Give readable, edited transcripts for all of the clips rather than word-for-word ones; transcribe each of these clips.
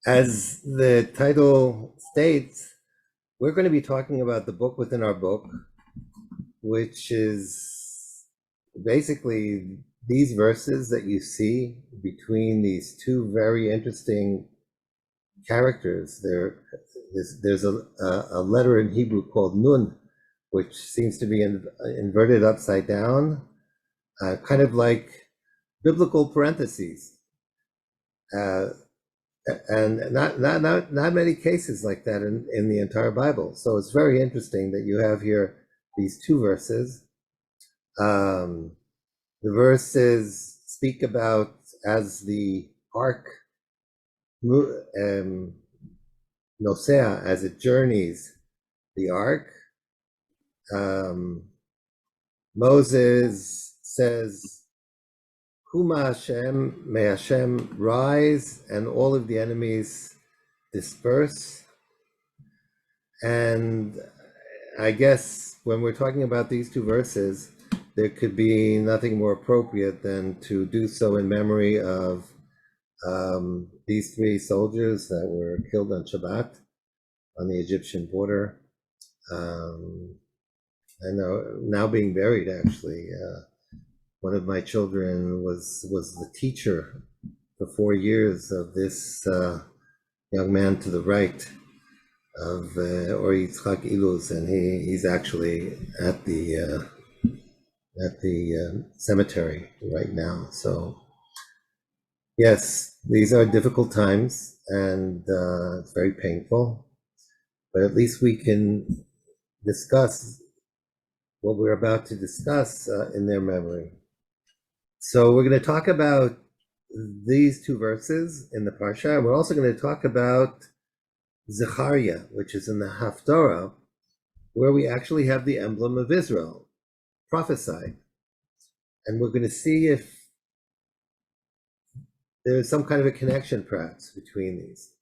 As the title states, we're going to be talking about the book within our book, which is basically these verses that you see between these two very interesting characters. There's a letter in Hebrew called Nun, which seems to be inverted upside down, kind of like biblical parentheses. And not many cases like that in the entire Bible. So it's very interesting that you have here these two verses. The verses speak about as the ark nosea, as it journeys the ark. Moses says, Huma Hashem, may Hashem rise and all of the enemies disperse. And I guess when we're talking about these two verses, there could be nothing more appropriate than to do so in memory of these three soldiers that were killed on Shabbat on the Egyptian border. I know now being buried, actually. One of my children was the teacher for 4 years of this young man to the right of Or Yitzchak Iluz, and he's actually at the cemetery right now. So yes, these are difficult times, and it's very painful, but at least we can discuss what we're about to discuss in their memory. So we're going to talk about these two verses in the Parsha. We're also going to talk about Zechariah, which is in the Haftorah, where we actually have the emblem of Israel prophesied. And we're going to see if there's some kind of a connection, perhaps, between these.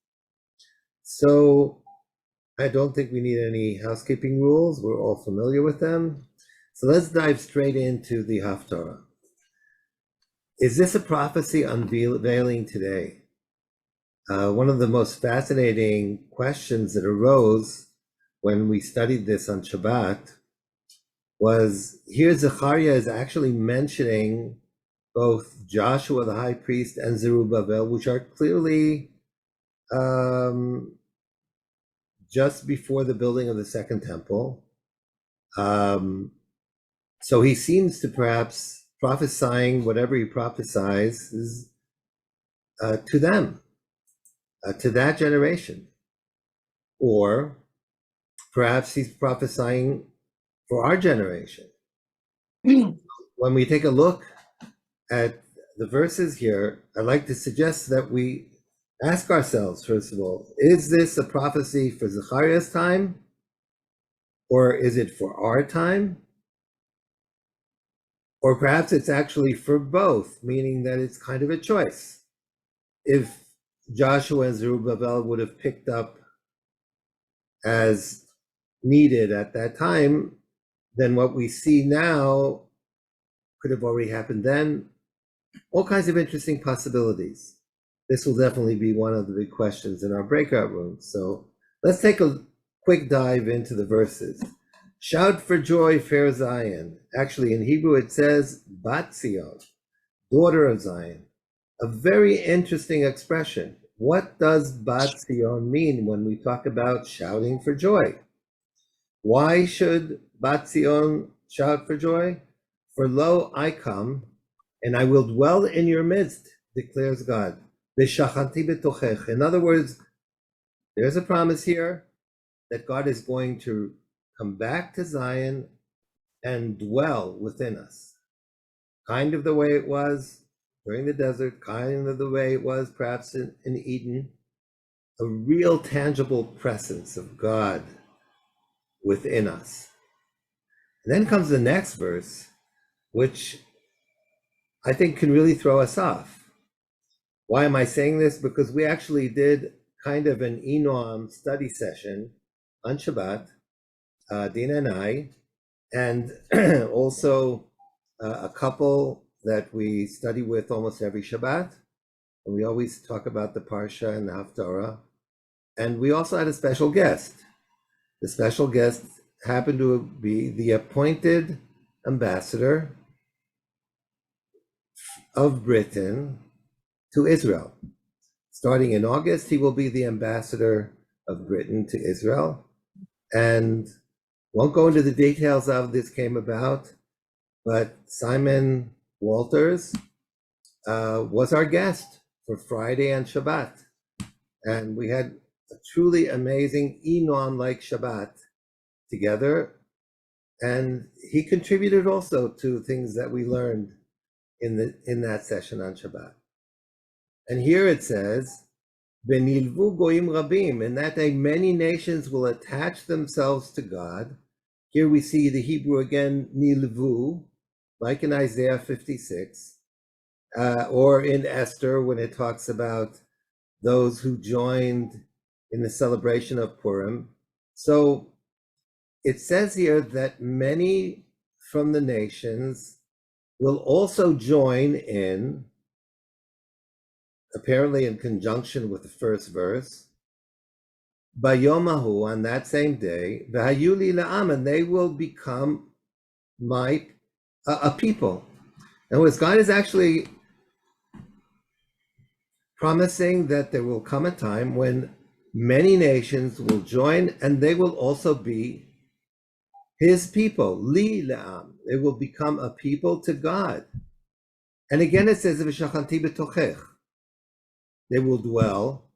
So I don't think we need any housekeeping rules. We're all familiar with them. So let's dive straight into the Haftorah. Is this a prophecy unveiling today? One of the most fascinating questions that arose when we studied this on Shabbat was, here Zechariah is actually mentioning both Joshua the high priest and Zerubbabel, which are clearly just before the building of the second temple. So he seems to perhaps prophesying whatever he prophesies to them, to that generation. Or perhaps he's prophesying for our generation. When we take a look at the verses here, I'd like to suggest that we ask ourselves, first of all, is this a prophecy for Zechariah's time? Or is it for our time? Or perhaps it's actually for both, meaning that it's kind of a choice. If Joshua and Zerubbabel would have picked up as needed at that time, then what we see now could have already happened then. All kinds of interesting possibilities. This will definitely be one of the big questions in our breakout rooms. So let's take a quick dive into the verses. Shout for joy, fair Zion. Actually, in Hebrew, it says Bat Zion, daughter of Zion. A very interesting expression. What does Bat Zion mean when we talk about shouting for joy? Why should Bat Zion shout for joy? For lo, I come, and I will dwell in your midst, declares God. V'shachanti b'tochech. In other words, there's a promise here that God is going to come back to Zion and dwell within us. Kind of the way it was during the desert, kind of the way it was perhaps in Eden. A real tangible presence of God within us. And then comes the next verse, which I think can really throw us off. Why am I saying this? Because we actually did kind of an eNoam study session on Shabbat, Dina and I, and also a couple that we study with almost every Shabbat. And we always talk about the Parsha and the Haftorah. And we also had a special guest. The special guest happened to be the appointed ambassador of Britain to Israel. Starting in August, he will be the ambassador of Britain to Israel. And won't go into the details of how this came about, but Simon Walters was our guest for Friday and Shabbat. And we had a truly amazing eNoam-like Shabbat together. And he contributed also to things that we learned in that session on Shabbat. And here it says, Benilvu goyim rabim, in that day many nations will attach themselves to God. Here we see the Hebrew again, nilvu, like in Isaiah 56, or in Esther when it talks about those who joined in the celebration of Purim. So it says here that many from the nations will also join in, apparently in conjunction with the first verse, Bayomahu, on that same day, V'hayuli la'am, and they will become a people. In other words, God is actually promising that there will come a time when many nations will join, and they will also be his people, li la'am. They will become a people to God. And again it says, V'shachanti b'tochech. They will dwell.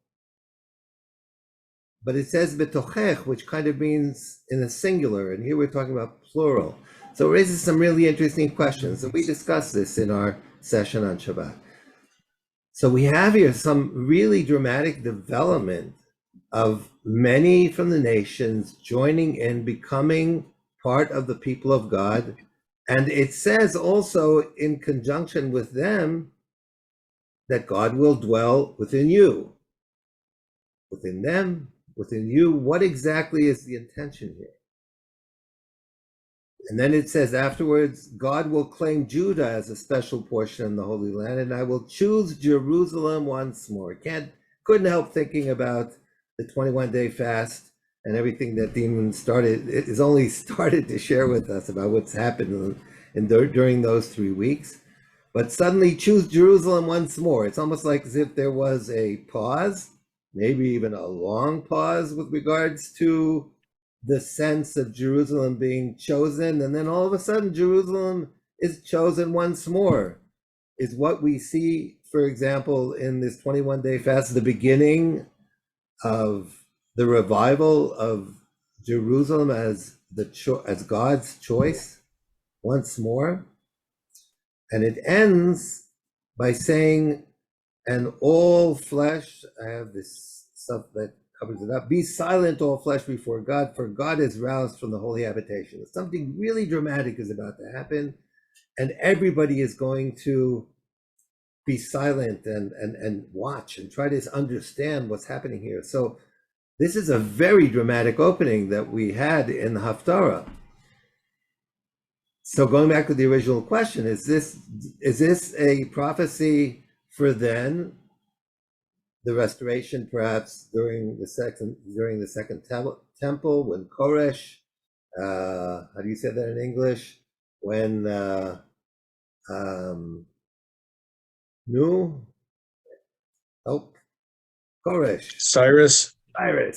But it says betochech, which kind of means in a singular, and here we're talking about plural. So it raises some really interesting questions, and we discussed this in our session on Shabbat. So we have here some really dramatic development of many from the nations joining in, becoming part of the people of God. And it says also in conjunction with them that God will dwell within you, within them, within you. What exactly is the intention here? And then it says afterwards, God will claim Judah as a special portion in the Holy Land, and I will choose Jerusalem once more. Couldn't help thinking about the 21-day fast and everything that Dean is only started to share with us about what's happened during those 3 weeks. But suddenly choose Jerusalem once more. It's almost like as if there was a pause, maybe even a long pause with regards to the sense of Jerusalem being chosen, and then all of a sudden Jerusalem is chosen once more, is what we see, for example, in this 21-day fast, the beginning of the revival of Jerusalem as God's choice once more. And it ends by saying, and all flesh, I have this stuff that covers it up, be silent, all flesh, before God, for God is roused from the holy habitation. Something really dramatic is about to happen, and everybody is going to be silent and watch and try to understand what's happening here. So this is a very dramatic opening that we had in the Haftarah. So going back to the original question, is this a prophecy for then, the restoration perhaps during the second temple, when Koresh, how do you say that in English? When Koresh. Cyrus,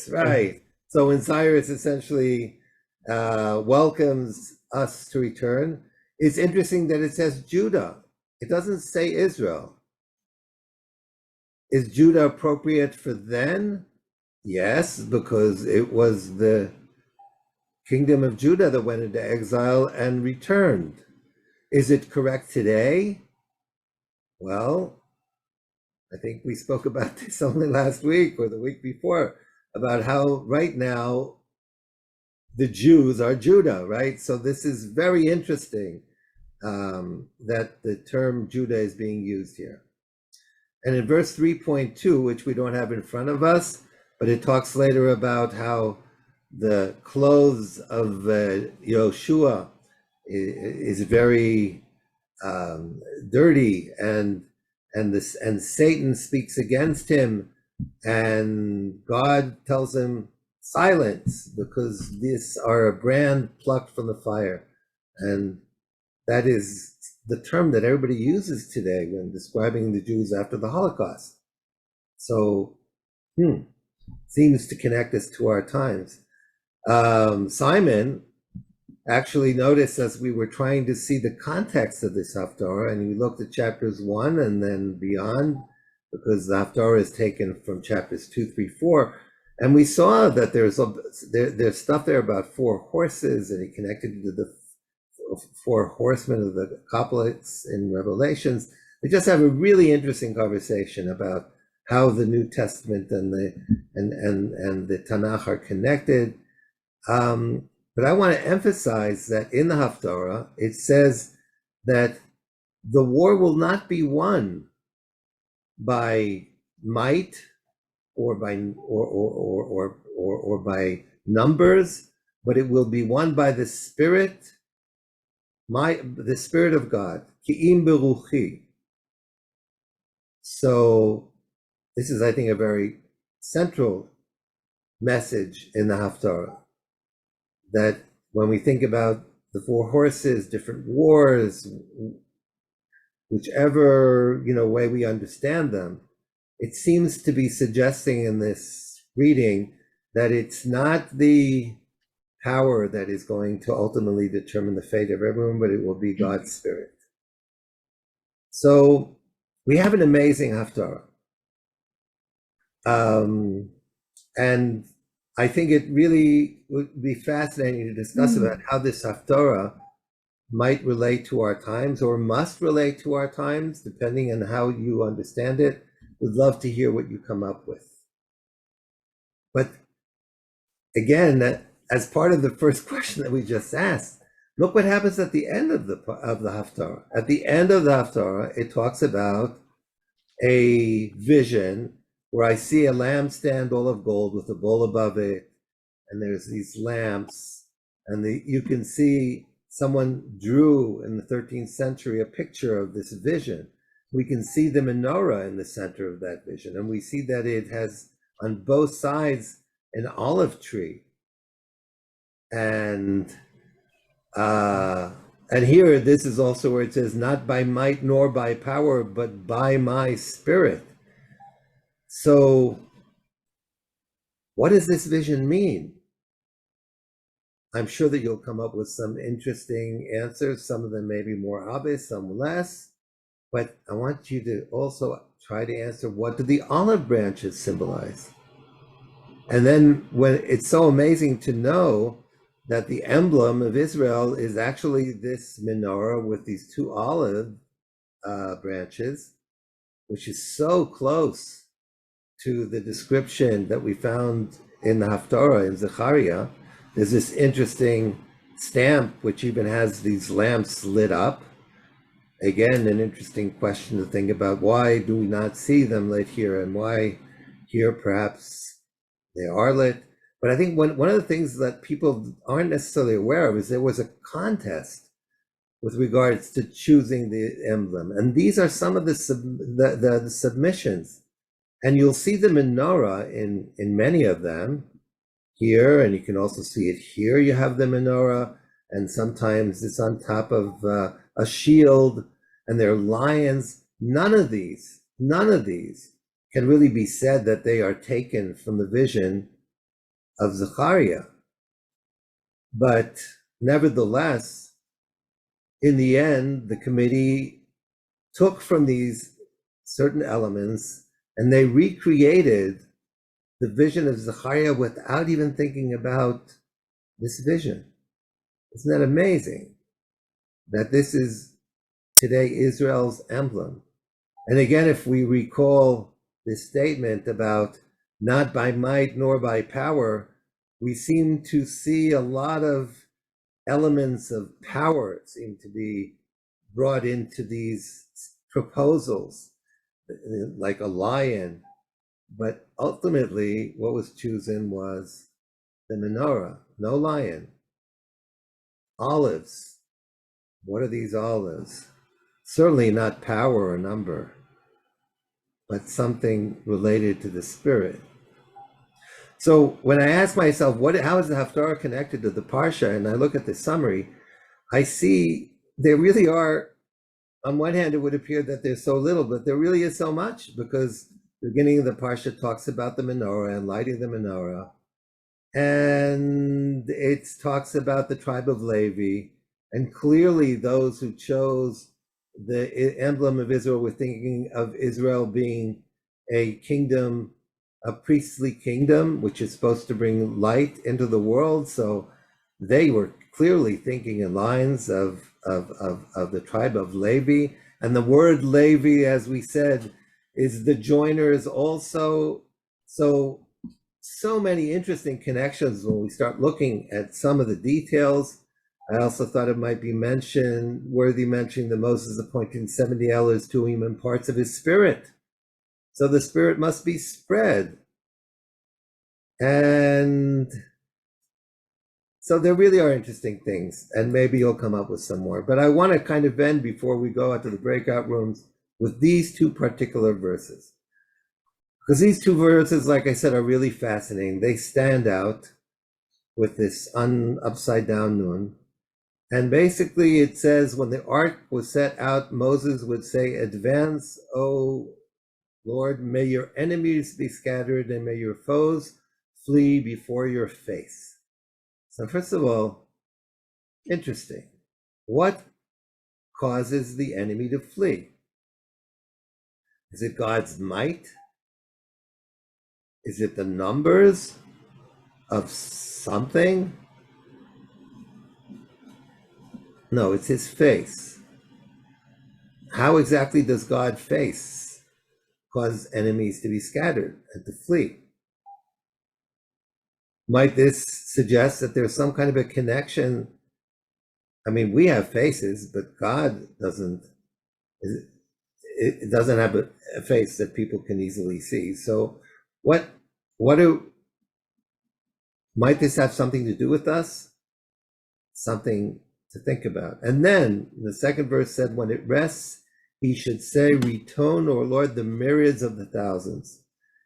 right. So when Cyrus essentially welcomes us to return, it's interesting that it says Judah. It doesn't say Israel. Is Judah appropriate for then? Yes, because it was the kingdom of Judah that went into exile and returned. Is it correct today? Well, I think we spoke about this only last week or the week before, about how right now the Jews are Judah, right? So this is very interesting that the term Judah is being used here. And in verse 3.2, which we don't have in front of us, but it talks later about how the clothes of Yoshua is very dirty, and and Satan speaks against him, and God tells him, silence, because these are a brand plucked from the fire. And that is the term that everybody uses today when describing the Jews after the Holocaust. So, seems to connect us to our times. Simon actually noticed, as we were trying to see the context of this Haftorah, and we looked at chapters 1 and then beyond, because the Haftorah is taken from chapters 2, 3, 4, and we saw that there's stuff there about 4 horses, and he connected it to the 4 horsemen of the couplets in Revelations. We just have a really interesting conversation about how the New Testament and the Tanakh are connected. But I want to emphasize that in the Haftorah, it says that the war will not be won by might or by numbers, but it will be won by the Spirit, the Spirit of God. Ki'im beruchi. So this is, I think, a very central message in the Haftorah, that when we think about the 4 horses, different wars, whichever way we understand them, it seems to be suggesting in this reading that it's not the power that is going to ultimately determine the fate of everyone, but it will be God's Spirit. So we have an amazing Haftorah. And I think it really would be fascinating to discuss about how this Haftorah might relate to our times, or must relate to our times, depending on how you understand it. Would love to hear what you come up with. But again, as part of the first question that we just asked, look what happens at the end of the Haftorah. At the end of the Haftorah, it talks about a vision where I see a lampstand all of gold with a bowl above it, and there's these lamps, and you can see someone drew in the 13th century a picture of this vision. We can see the menorah in the center of that vision, and we see that it has on both sides an olive tree. And here, this is also where it says, not by might nor by power, but by my Spirit. So what does this vision mean? I'm sure that you'll come up with some interesting answers. Some of them may be more obvious, some less. But I want you to also try to answer, what do the olive branches symbolize? And then when it's so amazing to know that the emblem of Israel is actually this menorah with these 2 olive branches, which is so close to the description that we found in the Haftorah in Zechariah. There's this interesting stamp which even has these lamps lit up. Again, an interesting question to think about. Why do we not see them lit here, and why here perhaps they are lit? But I think one of the things that people aren't necessarily aware of is there was a contest with regards to choosing the emblem. And these are some of the submissions. And you'll see the menorah in many of them here, and you can also see it here. You have the menorah, and sometimes it's on top of a shield, and there are lions. None of these can really be said that they are taken from the vision of Zechariah. But nevertheless, in the end, the committee took from these certain elements, and they recreated the vision of Zechariah without even thinking about this vision. Isn't that amazing? That this is today Israel's emblem. And again, if we recall this statement about not by might nor by power, we seem to see a lot of elements of power seem to be brought into these proposals, like a lion. But ultimately, what was chosen was the menorah, no lion. Olives. What are these olives? Certainly not power or number. but something related to the spirit. So when I ask myself, how is the Haftorah connected to the Parsha, and I look at the summary, I see there really are, on one hand, it would appear that there's so little, but there really is so much, because the beginning of the Parsha talks about the menorah and lighting the menorah, and it talks about the tribe of Levi, and clearly those who chose the emblem of Israel were thinking of Israel being a kingdom, a priestly kingdom, which is supposed to bring light into the world. So they were clearly thinking in lines of the tribe of Levi. And the word Levi, as we said, is the joiners also. So many interesting connections when we start looking at some of the details. I also thought it might be worthy mentioning that Moses appointed 70 elders to him in parts of his spirit. So the spirit must be spread. And so there really are interesting things, and maybe you'll come up with some more. But I want to kind of end before we go out to the breakout rooms with these two particular verses. Because these two verses, like I said, are really fascinating. They stand out with this upside down nun. And basically it says, when the ark was set out, Moses would say, "Advance, O Lord, may your enemies be scattered and may your foes flee before your face." So first of all, interesting. What causes the enemy to flee? Is it God's might? Is it the numbers of something? No, it's his face. How exactly does God's face cause enemies to be scattered and to flee? Might this suggest that there's some kind of a connection? I mean, we have faces, but God doesn't. It doesn't have a face that people can easily see. So might this have something to do with us? Something to think about. And then the second verse said, when it rests, he should say, "Retone, O Lord, the myriads of the thousands."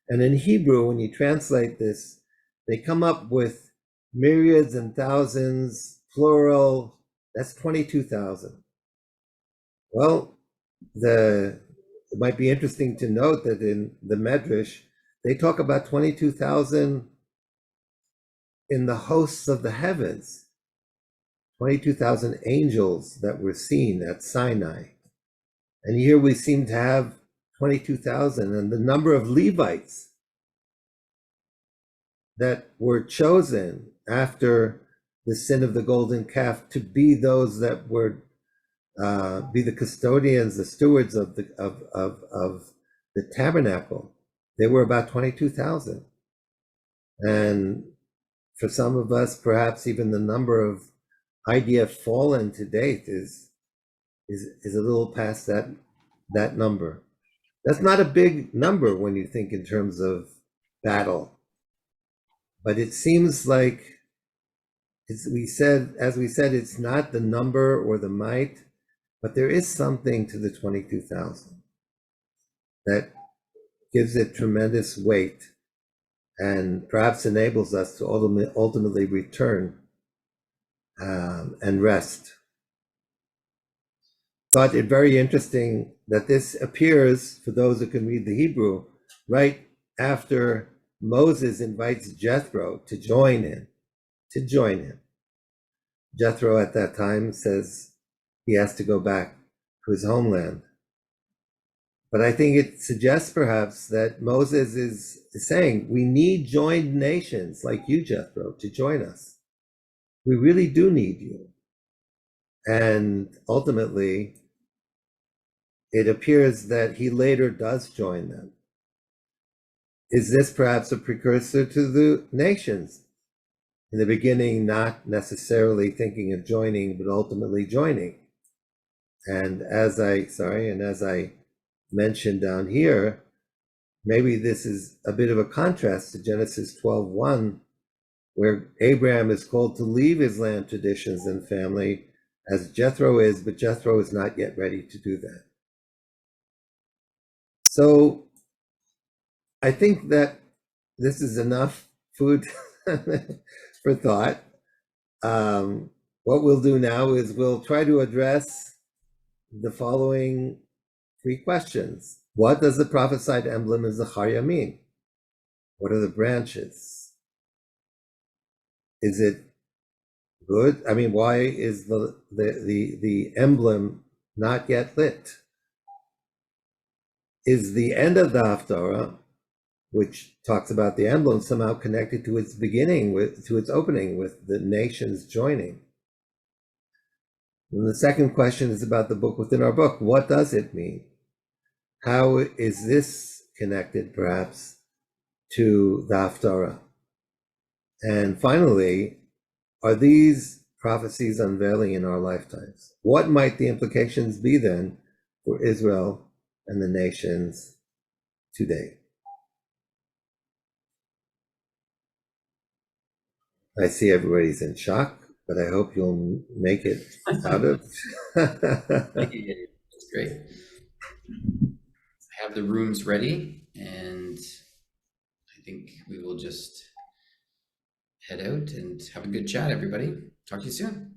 And in Hebrew, when you translate this, they come up with myriads and thousands, plural. That's 22,000. Well, it might be interesting to note that in the Medrash, they talk about 22,000 in the hosts of the heavens, 22,000 angels that were seen at Sinai. And here we seem to have 22,000, and the number of Levites that were chosen after the sin of the golden calf to be those that were be the custodians, the stewards of the tabernacle. They were about 22,000. And for some of us, perhaps even the number of IDF fallen to date is a little past that number. That's not a big number when you think in terms of battle, but it seems like, as we said, it's not the number or the might, but there is something to the 22,000 that gives it tremendous weight and perhaps enables us to ultimately return and rest. Thought it very interesting that this appears, for those who can read the Hebrew, right after Moses invites Jethro to join him. Jethro at that time says he has to go back to his homeland. But I think it suggests perhaps that Moses is saying, we need joined nations like you, Jethro, to join us. We really do need you. And ultimately, it appears that he later does join them. Is this perhaps a precursor to the nations? In the beginning, not necessarily thinking of joining, but ultimately joining. And as I mentioned down here, maybe this is a bit of a contrast to Genesis 12:1, where Abraham is called to leave his land, traditions, and family, as Jethro is, but Jethro is not yet ready to do that. So I think that this is enough food for thought. What we'll do now is we'll try to address the following 3 questions. What does the prophesied emblem in Zechariah mean? What are the branches? Is it good? I mean, why is the emblem not yet lit? Is the end of the Haftorah, which talks about the emblem, somehow connected to its beginning, to its opening, with the nations joining? And the second question is about the book within our book. What does it mean? How is this connected, perhaps, to the Haftorah? And finally, are these prophecies unveiling in our lifetimes? What might the implications be then for Israel and the nations today? I see everybody's in shock, but I hope you'll make it out of. That's great. I have the rooms ready, and I think we will just head out and have a good chat, everybody. Talk to you soon.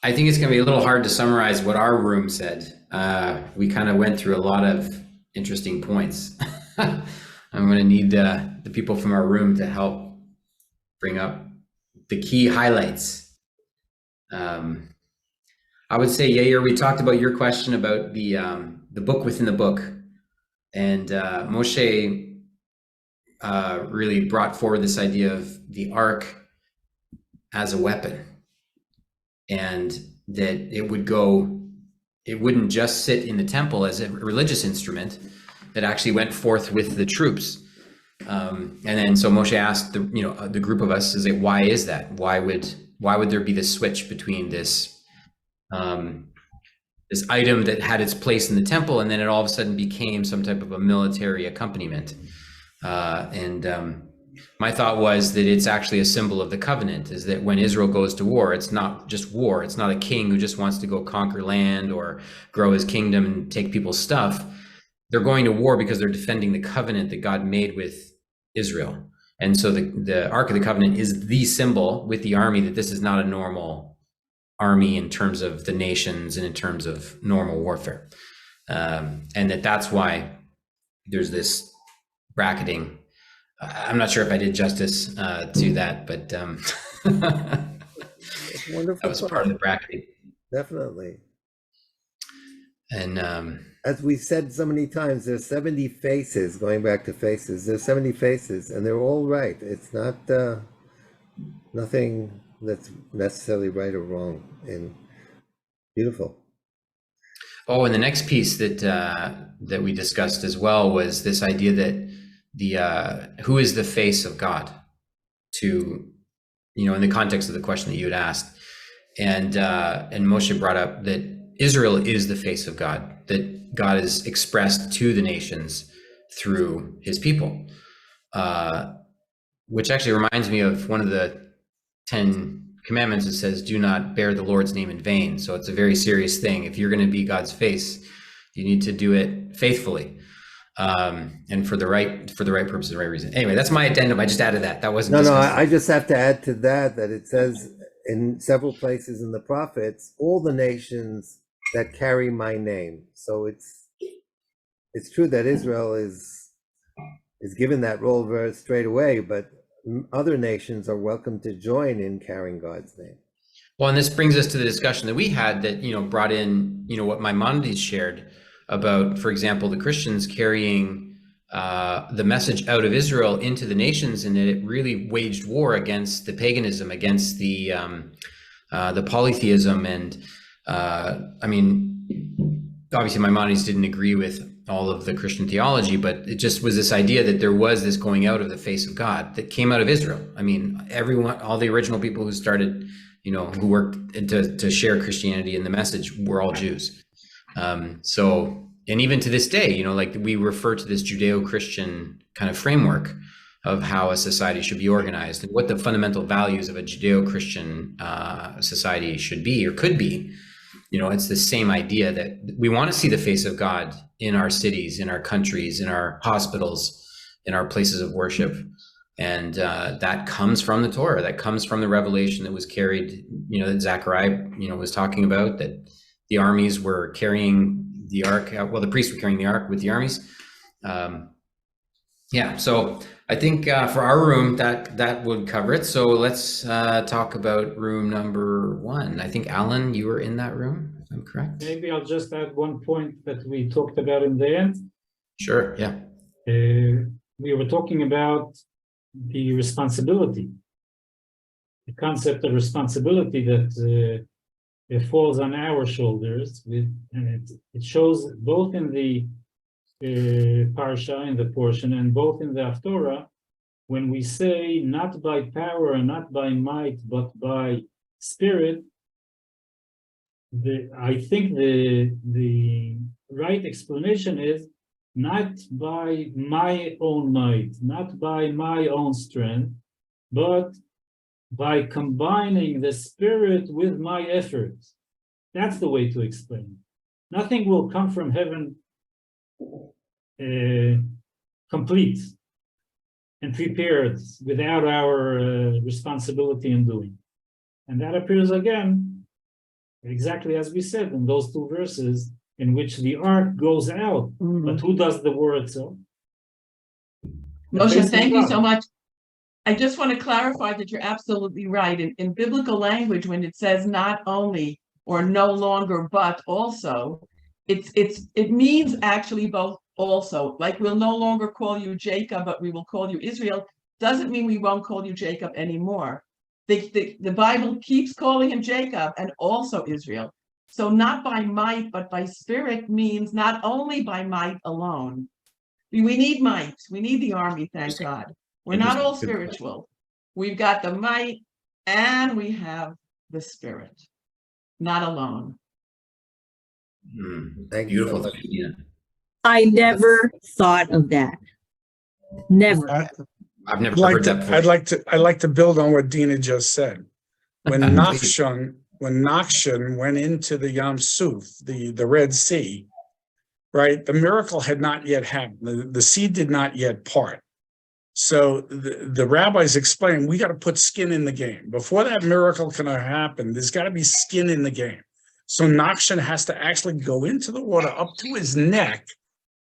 I think it's going to be a little hard to summarize what our room said. We kind of went through a lot of interesting points. I'm going to need the people from our room to help bring up the key highlights. I would say, Yair, we talked about your question about the book within the book, and Moshe really brought forward this idea of the ark as a weapon, and that it wouldn't just sit in the temple as a religious instrument, that actually went forth with the troops. And then so Moshe asked the group of us, is it, why is that? Why would there be this switch between this this item that had its place in the temple, and then it all of a sudden became some type of a military accompaniment? My thought was that it's actually a symbol of the covenant, is that when Israel goes to war, it's not just war. It's not a king who just wants to go conquer land or grow his kingdom and take people's stuff. They're going to war because they're defending the covenant that God made with Israel. And so the Ark of the Covenant is the symbol with the army that this is not a normal army in terms of the nations and in terms of normal warfare. And that's why there's this bracketing. I'm not sure if I did justice to that, but It's wonderful. that was part of the bracketing. Definitely. And as we said so many times, there's 70 faces, going back to faces, there's 70 faces, and they're all right. It's not nothing that's necessarily right or wrong. And beautiful. Oh, and the next piece that we discussed as well was this idea that who is the face of God, to, in the context of the question that you had asked, and Moshe brought up that Israel is the face of God, that God is expressed to the nations through his people, which actually reminds me of one of the 10 commandments that says, do not bear the Lord's name in vain. So it's a very serious thing. If you're going to be God's face, you need to do it faithfully, and for the right purpose, the right reason. Anyway, that's my addendum. I just added that. That wasn't. No, I just have to add to that it says in several places in the prophets, all the nations that carry my name. So it's true that Israel is given that role very straight away, but other nations are welcome to join in carrying God's name. Well, and this brings us to the discussion that we had that, brought in, what Maimonides shared about, for example, the Christians carrying the message out of Israel into the nations, and that it really waged war against the paganism, against the polytheism. And obviously Maimonides didn't agree with all of the Christian theology, but it just was this idea that there was this going out of the face of God that came out of Israel. Everyone, all the original people who started, who worked to share Christianity and the message were all Jews. And even to this day, like we refer to this Judeo-Christian kind of framework, of how a society should be organized and what the fundamental values of a Judeo-Christian society should be or could be. It's the same idea that we want to see the face of God in our cities, in our countries, in our hospitals, in our places of worship. And that comes from the Torah, that comes from the revelation that was carried, that Zechariah, was talking about, that the armies were carrying the ark. Well, the priests were carrying the ark with the armies. So I think for our room, that would cover it. So let's talk about room number 1. I think, Alan, you were in that room, if I'm correct. Maybe I'll just add one point that we talked about in the end. Sure, yeah. We were talking about the responsibility, the concept of responsibility that it falls on our shoulders, and it shows both in the parsha, in the portion, and both in the Haftorah, when we say not by power and not by might, but by spirit. I think the right explanation is not by my own might, not by my own strength, but by combining the spirit with my efforts. That's the way to explain it. Nothing will come from heaven complete and prepared without our responsibility in doing. And that appears again, exactly as we said in those 2 verses, in which the ark goes out, but who does the war itself? Moshe, thank you so much. I just want to clarify that you're absolutely right. In biblical language, when it says not only or no longer but also, it means actually both also. Like, we'll no longer call you Jacob, but we will call you Israel. Doesn't mean we won't call you Jacob anymore. The Bible keeps calling him Jacob and also Israel. So not by might, but by spirit means not only by might alone. We need might. We need the army, thank God. We're not all spiritual. We've got the might and we have the spirit, not alone. Thank you. Beautiful. Yeah. I never thought of that. Never. I've never heard that before. I'd like to build on what Dina just said. When Nachshon went into the Yam Suf, the Red Sea, right? The miracle had not yet happened. The sea did not yet part. So the rabbis explained, we got to put skin in the game. Before that miracle can happen, there's got to be skin in the game. So Nachshon has to actually go into the water up to his neck,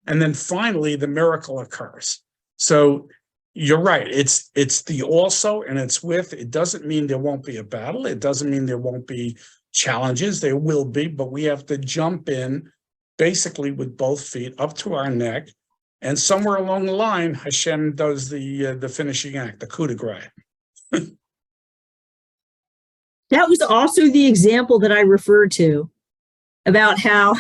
and then finally the miracle occurs. So you're right. It's the also and it's with. It doesn't mean there won't be a battle. It doesn't mean there won't be challenges. There will be, but we have to jump in basically with both feet up to our neck. And somewhere along the line, Hashem does the finishing act, the coup de grace. That was also the example that I referred to about how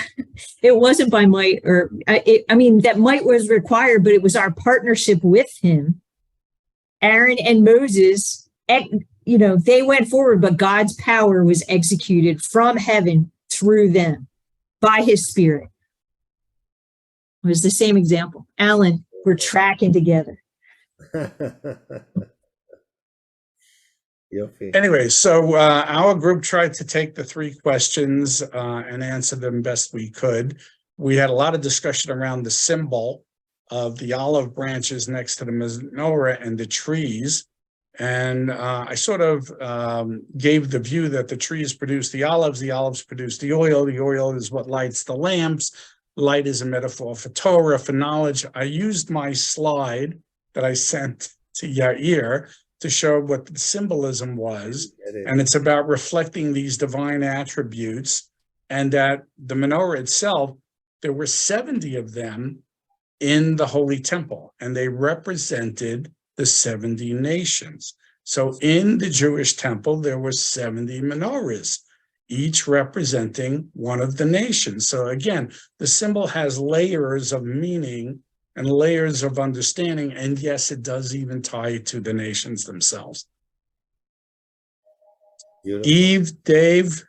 it wasn't by might that might was required, but it was our partnership with him. Aaron and Moses, they went forward, but God's power was executed from heaven through them by his spirit. It was the same example. Alan, we're tracking together. Anyway, so our group tried to take the 3 questions and answer them best we could. We had a lot of discussion around the symbol of the olive branches next to the menorah and the trees. And I sort of gave the view that the trees produce the olives produce the oil is what lights the lamps. Light is a metaphor for Torah, for knowledge. I used my slide that I sent to Yair to show what the symbolism was. And it's about reflecting these divine attributes, and that the menorah itself, there were 70 of them in the Holy Temple, and they represented the 70 nations. So in the Jewish temple, there were 70 menorahs, each representing one of the nations. So again, the symbol has layers of meaning and layers of understanding, and yes, it does even tie to the nations themselves. Beautiful. Eve, Dave,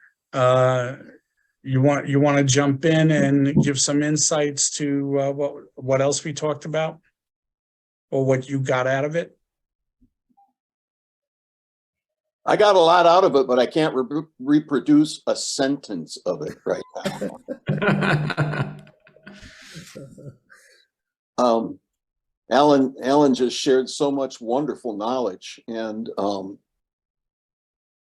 you want to jump in and give some insights to what else we talked about, or what you got out of it? I got a lot out of it, but I can't reproduce a sentence of it right now. Alan just shared so much wonderful knowledge, and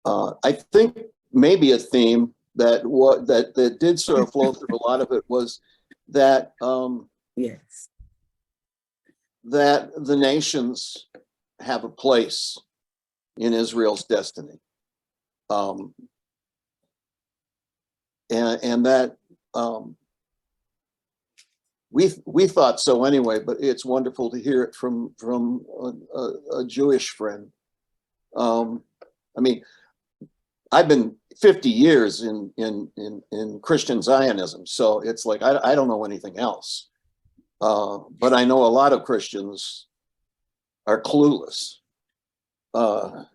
I think maybe a theme that did sort of flow through a lot of it was that Yes. that the nations have a place in Israel's destiny, and that we thought so anyway. But it's wonderful to hear it from a Jewish friend. I mean, I've been 50 years in Christian Zionism, so it's like I don't know anything else. But I know a lot of Christians are clueless. And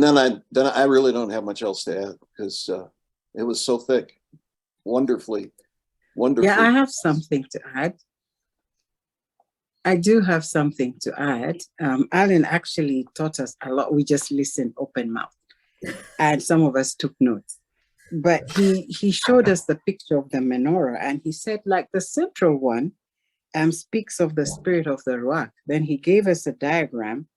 then I really don't have much else to add, because it was so thick, wonderfully. Yeah, I have something to add. I do have something to add. Alan actually taught us a lot. We just listened open mouth, and some of us took notes. But he showed us the picture of the menorah, and he said, like, the central one speaks of the spirit of the Ruach. Then he gave us a diagram,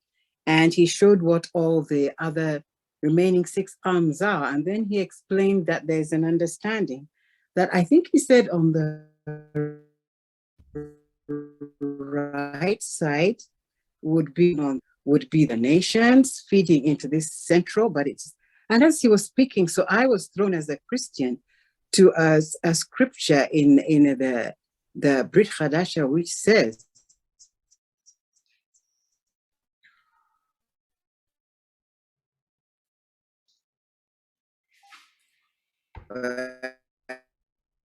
and he showed what all the other remaining 6 arms are. And then he explained that there's an understanding that I think he said on the right side would be the nations feeding into this central, but it's, and as he was speaking, so I was thrown as a Christian to a scripture in the Brit Hadasha, which says,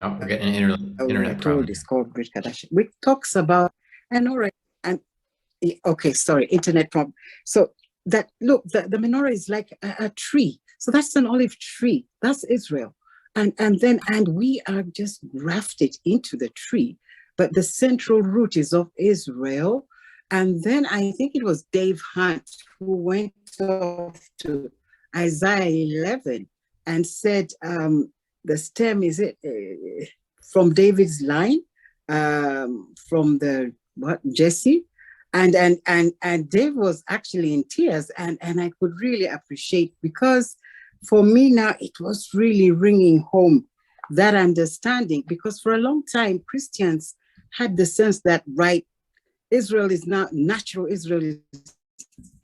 Oh, we're getting an internet problem. It's called Brit Hadasha, which talks about, and okay, sorry, internet problem. So that, look, the menorah is like a tree. So that's an olive tree. That's Israel. And we are just grafted into the tree. But the central root is of Israel. And then I think it was Dave Hunt who went off to Isaiah 11 and said, the stem, is it from David's line, from the Jesse? And Dave was actually in tears, and I could really appreciate, because for me now it was really ringing home that understanding, because for a long time Christians had the sense that, right, Israel is now natural, Israel is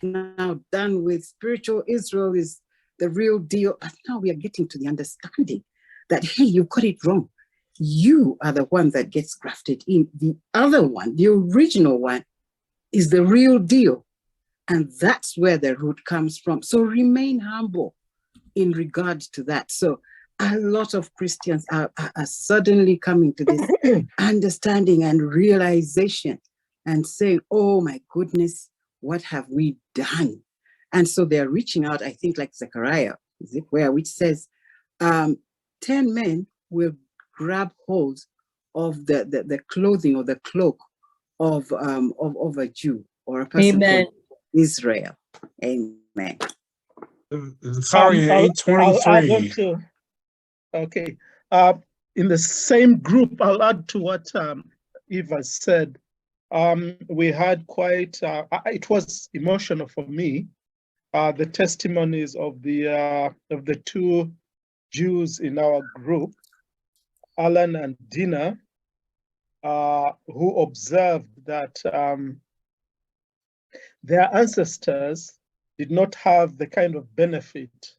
now done with, spiritual Israel is the real deal. But now we are getting to the understanding that, hey, you got it wrong. You are the one that gets grafted in. The other one, the original one, is the real deal. And that's where the root comes from. So remain humble in regard to that. So a lot of Christians are suddenly coming to this understanding and realization and saying, oh my goodness, what have we done? And so they're reaching out, I think, like Zechariah, which says, 10 men will grab hold of the clothing or the cloak of a Jew or a person from Israel. Amen. Zechariah 8:23. Okay. In the same group, I'll add to what Eva said. We had quite, it was emotional for me, the testimonies of the 2 Jews in our group, Alan and Dina, who observed that their ancestors did not have the kind of benefit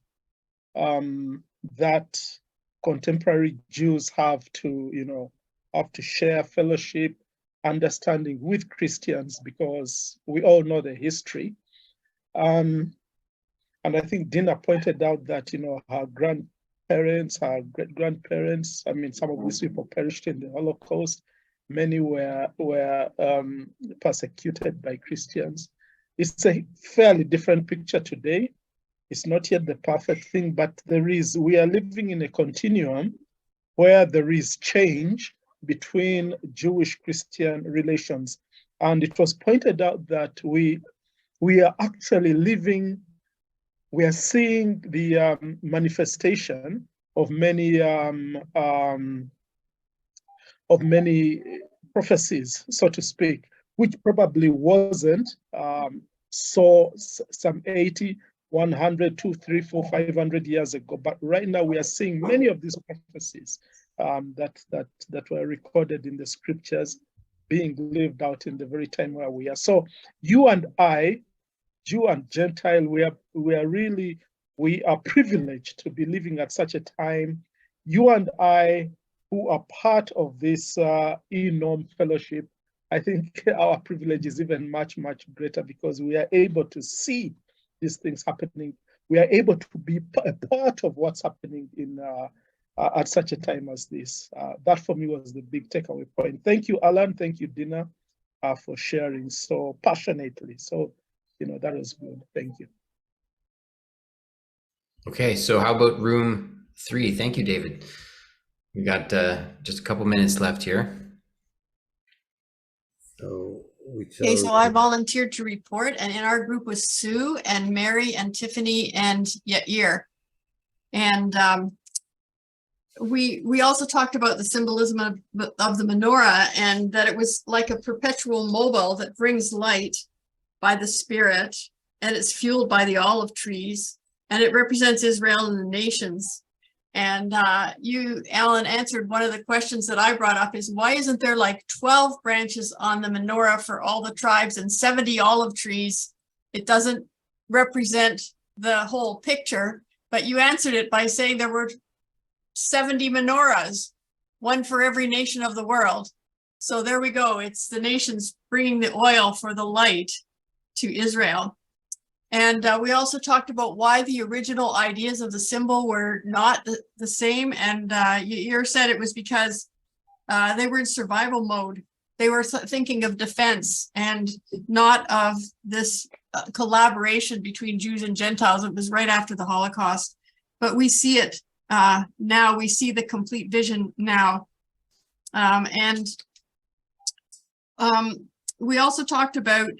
that contemporary Jews have to, share fellowship, understanding with Christians, because we all know the history. And I think Dina pointed out that, her grandparents, her great-grandparents, I mean, some of these people perished in the Holocaust. Many were persecuted by Christians. It's a fairly different picture today. It's not yet the perfect thing, but we are living in a continuum where there is change between Jewish-Christian relations. And it was pointed out that we are actually living, we are seeing the manifestation of many prophecies, so to speak, which probably wasn't so some 80, 100, 2, 3, 4, 500 years ago. But right now we are seeing many of these prophecies that were recorded in the scriptures being lived out in the very time where we are. So you and I, Jew and Gentile, we are privileged to be living at such a time. You and I, who are part of this eNoam fellowship, I think our privilege is even much, much greater because we are able to see these things happening. We are able to be a part of what's happening in at such a time as this. That for me was the big takeaway point. Thank you, Alan. Thank you, Dina, for sharing so passionately. So, that was good. Thank you. Okay, so how about room 3? Thank you, David. We got just a couple minutes left here. So we chose. Okay, so I volunteered to report, and in our group was Sue and Mary and Tiffany and Yair. And we also talked about the symbolism of the menorah, and that it was like a perpetual mobile that brings light by the Spirit, and it's fueled by the olive trees, and it represents Israel and the nations. And you, Alan, answered one of the questions that I brought up is, why isn't there like 12 branches on the menorah for all the tribes and 70 olive trees? It doesn't represent the whole picture, but you answered it by saying there were 70 menorahs, one for every nation of the world. So there we go. It's the nations bringing the oil for the light to Israel. And we also talked about why the original ideas of the symbol were not the same. And Yair said it was because they were in survival mode. They were thinking of defense and not of this collaboration between Jews and Gentiles. It was right after the Holocaust. But we see it now. We see the complete vision now. We also talked about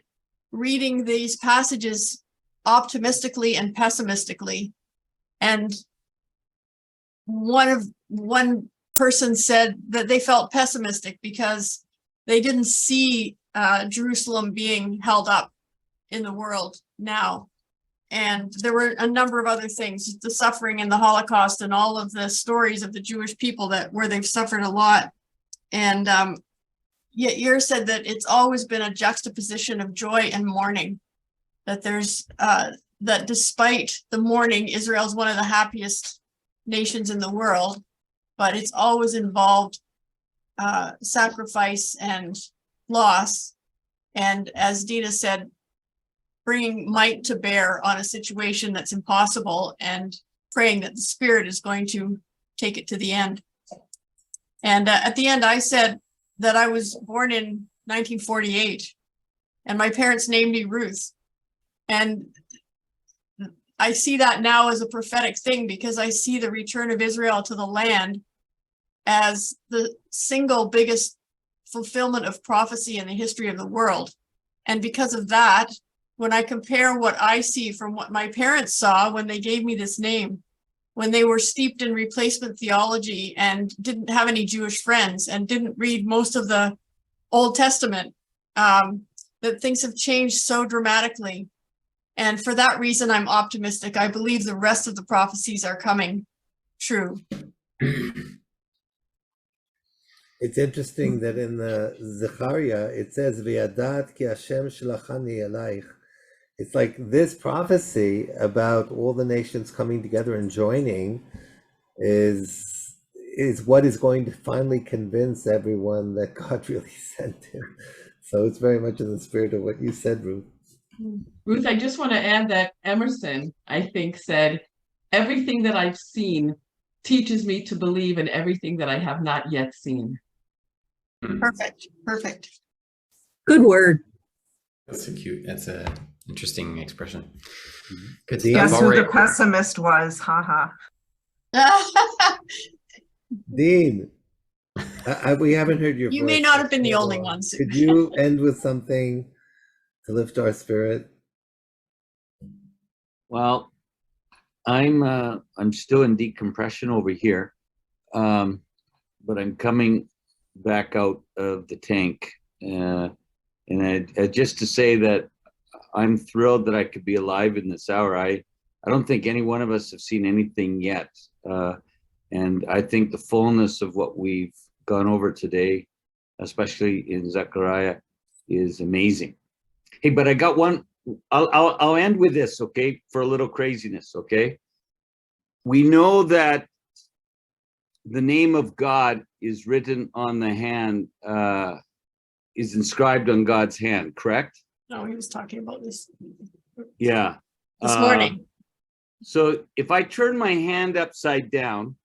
reading these passages optimistically and pessimistically. And one person said that they felt pessimistic because they didn't see Jerusalem being held up in the world now. And there were a number of other things, the suffering and the Holocaust and all of the stories of the Jewish people where they've suffered a lot. And Yair said that it's always been a juxtaposition of joy and mourning. That there's that despite the mourning, Israel's one of the happiest nations in the world, but it's always involved sacrifice and loss. And as Dina said, bringing might to bear on a situation that's impossible and praying that the Spirit is going to take it to the end. And at the end, I said that I was born in 1948 and my parents named me Ruth. And I see that now as a prophetic thing because I see the return of Israel to the land as the single biggest fulfillment of prophecy in the history of the world. And because of that, when I compare what I see from what my parents saw when they gave me this name, when they were steeped in replacement theology and didn't have any Jewish friends and didn't read most of the Old Testament, that things have changed so dramatically. And for that reason, I'm optimistic. I believe the rest of the prophecies are coming true. It's interesting that in the Zechariah, it says, V'yadat ki Hashem shlachani elaich. It's like this prophecy about all the nations coming together and joining is what is going to finally convince everyone that God really sent him. So it's very much in the spirit of what you said, Ruth. Ruth, I just want to add that Emerson, I think, said, everything that I've seen teaches me to believe in everything that I have not yet seen. Perfect. Perfect. Good word. That's so cute. That's a interesting expression. Good Guess stuff. who All the right. pessimist was? Haha. Dean. We haven't heard your voice. You may not have been the for so only long. one, Sue. Could you end with something to lift our spirit? Well, I'm still in decompression over here, but I'm coming back out of the tank, and just to say that I'm thrilled that I could be alive in this hour. I don't think any one of us have seen anything yet, and I think the fullness of what we've gone over today, especially in Zechariah, is amazing. Hey, but I got one. I'll end with this, okay, for a little craziness, okay? We know that the name of God is written on the hand, is inscribed on God's hand, correct? No, he was talking about this Yeah. this morning. So if I turn my hand upside down,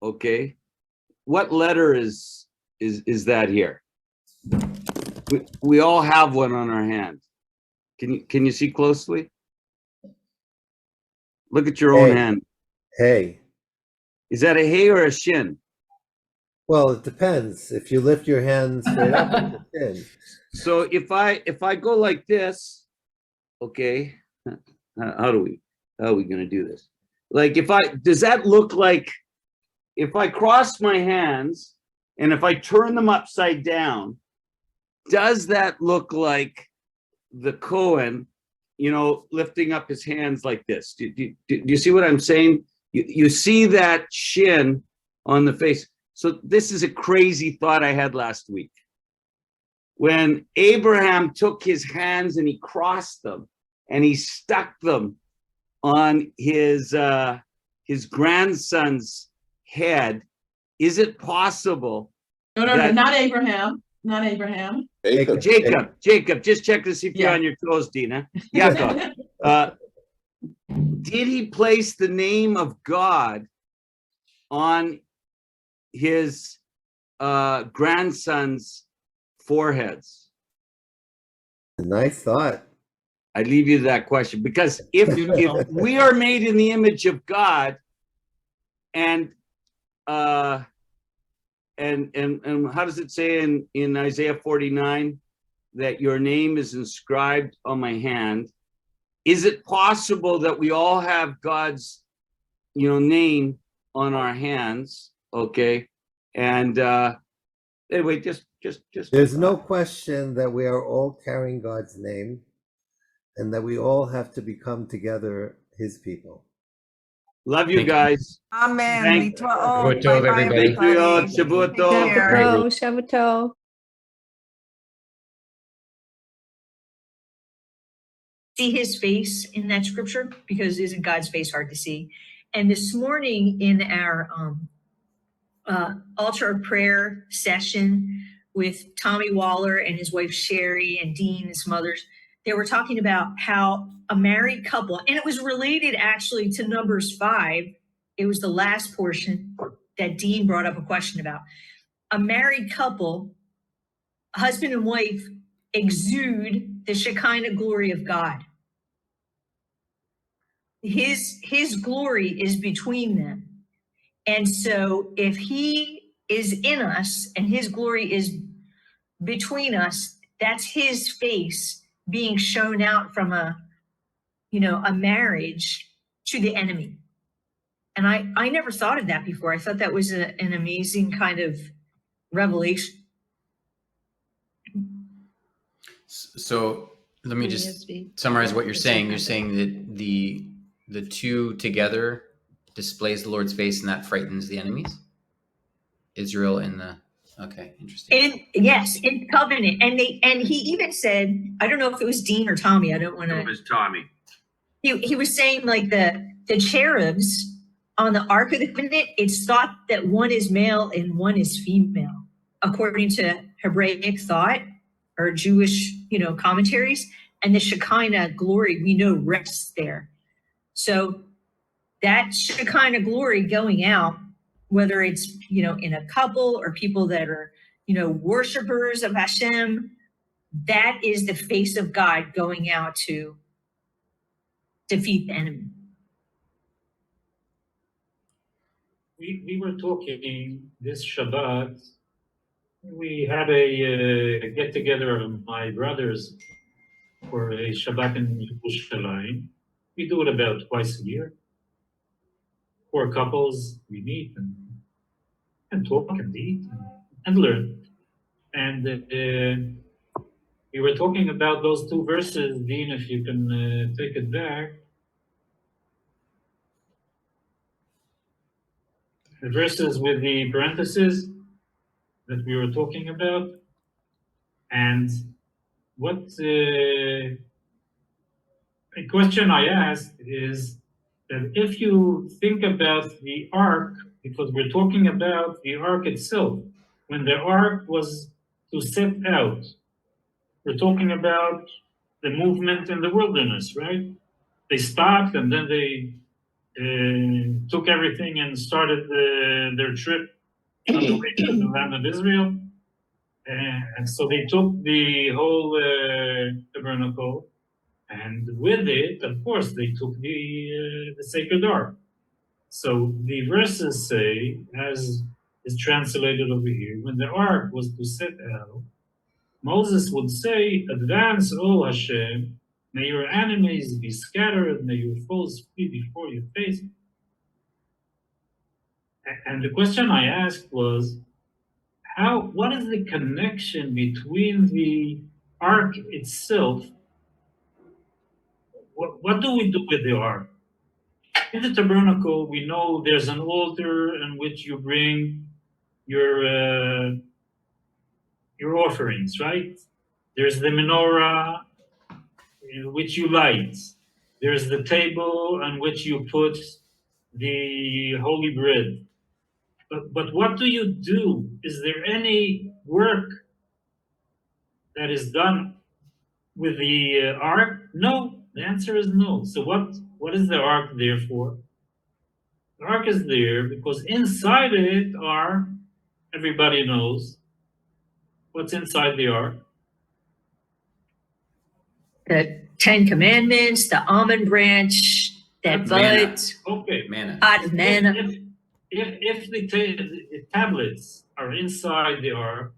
okay, what letter is that here? We all have one on our hand. Can you see closely? Look at your own hand. Hey. Is that a hey or a shin? Well, it depends. If you lift your hand straight up, it's a chin. So if I go like this, okay, how are we gonna do this? Like does that look like, if I cross my hands and if I turn them upside down, does that look like the Cohen, lifting up his hands like this? Do you see what I'm saying? You see that shin on the face. So this is a crazy thought I had last week. When Abraham took his hands and he crossed them and he stuck them on his grandson's head, is it possible? No, not Abraham. Not Abraham. Jacob, just check to see if you're on your toes, Dina. Yaakov. Did he place the name of God on his grandson's foreheads? Nice thought. I leave you to that question, because if we are made in the image of God, and how does it say in Isaiah 49 that your name is inscribed on my hand? Is it possible that we all have God's name on our hands? Okay. And anyway, just there's no question that we are all carrying God's name, and that we all have to become together his people. Love you guys. Amen. Thank Shavua tov, everybody. Shavua tov. Shavua. See his face in that scripture, because isn't God's face hard to see? And this morning in our altar of prayer session with Tommy Waller and his wife Sherry and Dean and some others, they were talking about how a married couple, and it was related actually to Numbers 5. It was the last portion that Dean brought up a question about. A married couple, husband and wife, exude the Shekinah glory of God. His glory is between them. And so if he is in us and his glory is between us, that's his face being shown out from a marriage to the enemy. And I never thought of that before. I thought that was an amazing kind of revelation. So let me just summarize what you're saying. You're saying that the two together displays the Lord's face, and that frightens the enemies? Israel and okay, interesting. Yes, in covenant. And he even said, I don't know if it was Dean or Tommy. I don't want to. It was Tommy. He was saying, like, the cherubs on the Ark of the Covenant, it's thought that one is male and one is female, according to Hebraic thought or Jewish, commentaries. And the Shekinah glory, we know, rests there. So that Shekinah glory going out, whether it's, in a couple or people that are, worshipers of Hashem, that is the face of God going out to defeat the enemy. We were talking this Shabbat We had a get together of my brothers for a Shabbat in Yerushalayim. We do it about twice a year. 4 couples, we meet and talk and eat and learn. And we were talking about those 2 verses. Dean, if you can take it back. The verses with the parentheses that we were talking about. And what a question I asked is that if you think about the ark, because we're talking about the ark itself, when the ark was to set out, we're talking about the movement in the wilderness, right? They stopped and then they took everything and started their trip on the way to the land of Israel. And so they took the whole tabernacle, and with it, of course, they took the sacred ark. So the verses say, as is translated over here, when the ark was to set out, Moses would say, "Advance, O Hashem, may your enemies be scattered, may your foes flee before your face." And the question I asked was, what is the connection between the ark itself? What do we do with the ark? In the tabernacle, we know there's an altar in which you bring your offerings, right? There's the menorah in which you light. There's the table on which you put the holy bread. But what do you do? Is there any work that is done with the ark? No. The answer is no. So what is the ark there for? The ark is there because inside it are, everybody knows, what's inside the ark? The 10 Commandments, the almond branch, that Manna. bud, Okay. Manna. pot of manna. If the tablets are inside the ark,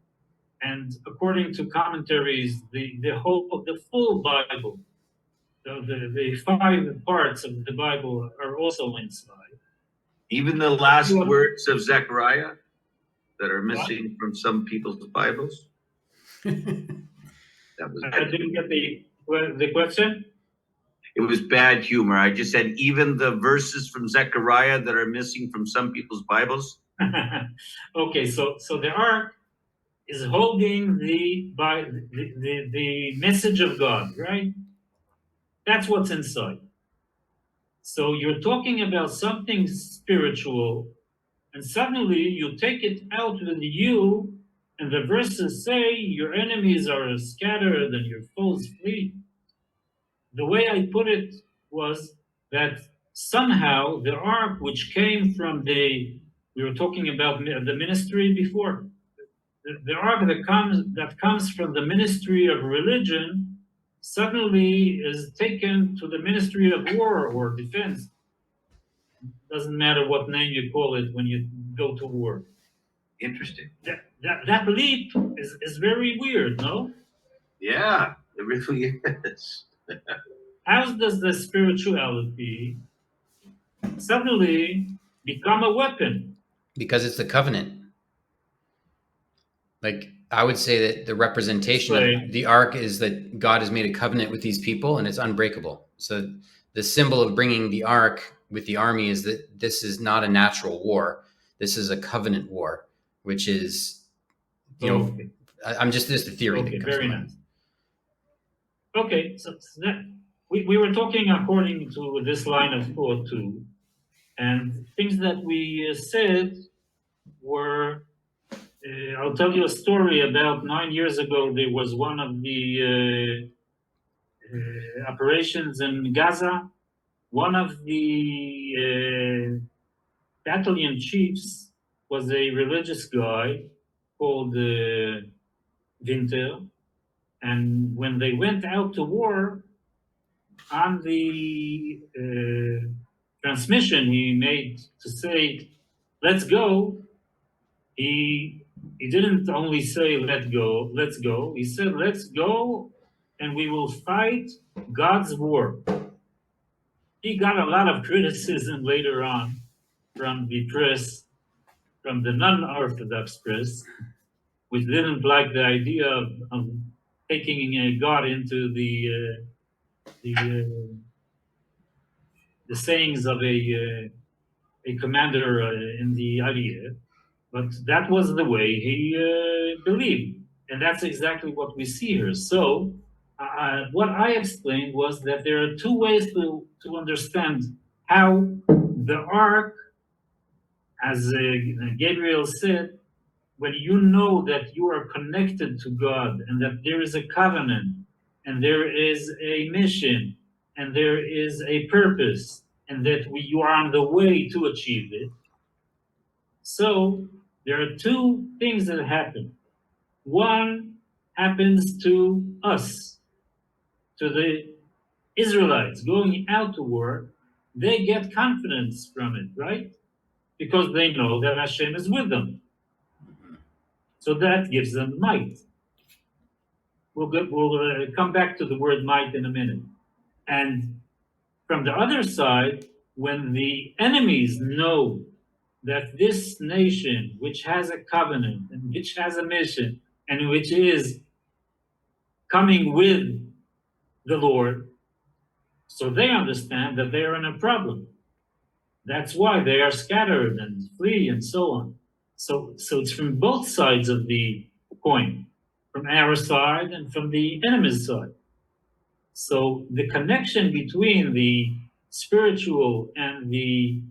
and according to commentaries, the full Bible, the 5 parts of the Bible are also inside. Even the last words of Zechariah that are missing from some people's Bibles. That was I didn't get the question. It was bad humor. I just said even the verses from Zechariah that are missing from some people's Bibles. Okay, so the ark is holding the message of God, right? That's what's inside. So you're talking about something spiritual, and suddenly you take it out with you, and the verses say your enemies are scattered and your foes flee. The way I put it was that somehow the ark, which came from we were talking about the ministry before, the ark that comes from the ministry of religion suddenly is taken to the ministry of war or defense. Doesn't matter what name you call it when you go to war. Interesting. That leap is very weird, no? Yeah, it really is. How does the spirituality suddenly become a weapon? Because it's the covenant. Like, I would say that the representation of the ark is that God has made a covenant with these people and it's unbreakable. So the symbol of bringing the ark with the army is that this is not a natural war. This is a covenant war, which is, Okay. I'm just a theory. Okay, that comes very to mind. nice. Okay, so that we were talking according to this line of thought too, and things that we said were. I'll tell you a story. About 9 years ago, there was one of the operations in Gaza. One of the battalion chiefs was a religious guy called Winter. And when they went out to war, on the transmission he made to say, "Let's go," he he didn't only say, let's go. He said, let's go and we will fight God's war. He got a lot of criticism later on from the press, from the non-Orthodox press, which didn't like the idea of taking God into the sayings of a commander in the IDF. But that was the way he believed. And that's exactly what we see here. So what I explained was that there are two ways to understand how the ark, as Gabriel said, when you know that you are connected to God and that there is a covenant and there is a mission and there is a purpose and that you are on the way to achieve it. So there are two things that happen. One happens to us, to the Israelites going out to war. They get confidence from it, right? Because they know that Hashem is with them. So that gives them might. We'll come back to the word might in a minute. And from the other side, when the enemies know that this nation, which has a covenant and which has a mission and which is coming with the Lord, so they understand that they are in a problem. That's why they are scattered and flee and so on. So it's from both sides of the coin, from our side and from the enemy's side. So the connection between the spiritual and the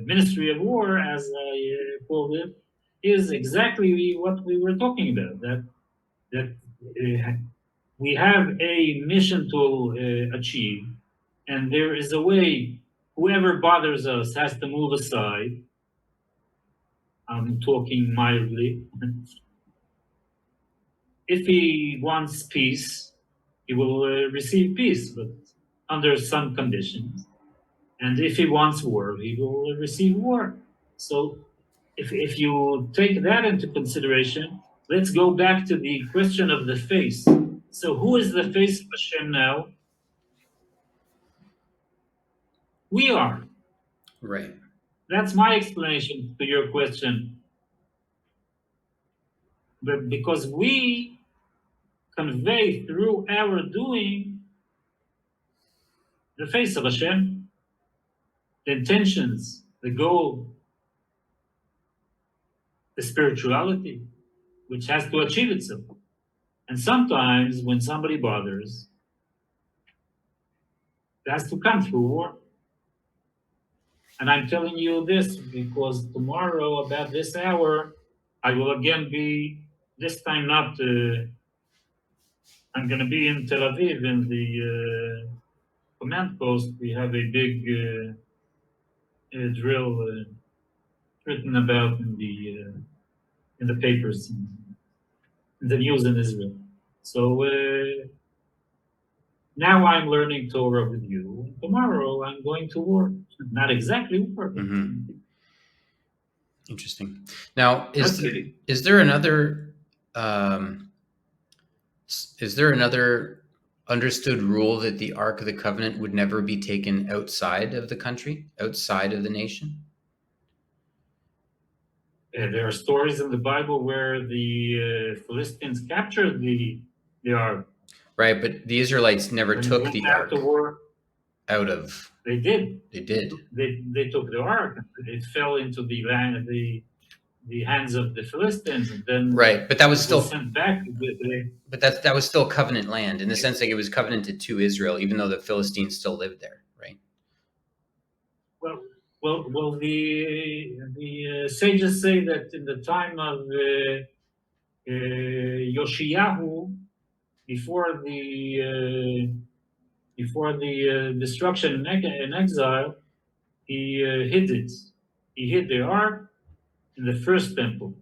ministry of war, as I called it, is exactly what we were talking about. That we have a mission to achieve, and there is a way. Whoever bothers us has to move aside. I'm talking mildly. If he wants peace, he will receive peace, but under some conditions. And if he wants war, he will receive war. So if you take that into consideration, let's go back to the question of the face. So who is the face of Hashem now? We are. Right. That's my explanation to your question. But because we convey through our doing the face of Hashem, the intentions, the goal, the spirituality, which has to achieve itself. And sometimes when somebody bothers, it has to come through war. And I'm telling you this because tomorrow, about this hour, I will again be, this time not, I'm going to be in Tel Aviv in the command post. We have a big drill written about in the papers, in the news in Israel. So now I'm learning Torah with you. Tomorrow I'm going to war. Not exactly war. But Interesting. Now, is there another understood rule that the Ark of the Covenant would never be taken outside of the country, outside of the nation? There are stories in the Bible where the Philistines captured the Ark. Right, but the Israelites never took the Ark out of. They did. They did. They took the Ark. It fell into the hands of the Philistines, and then right. But that was still sent back. But that was still covenant land in the sense like it was covenanted to Israel, even though the Philistines still lived there, right? Well, the sages say that in the time of Yoshiyahu, before the destruction in exile, he hid it. He hid the ark in the first temple,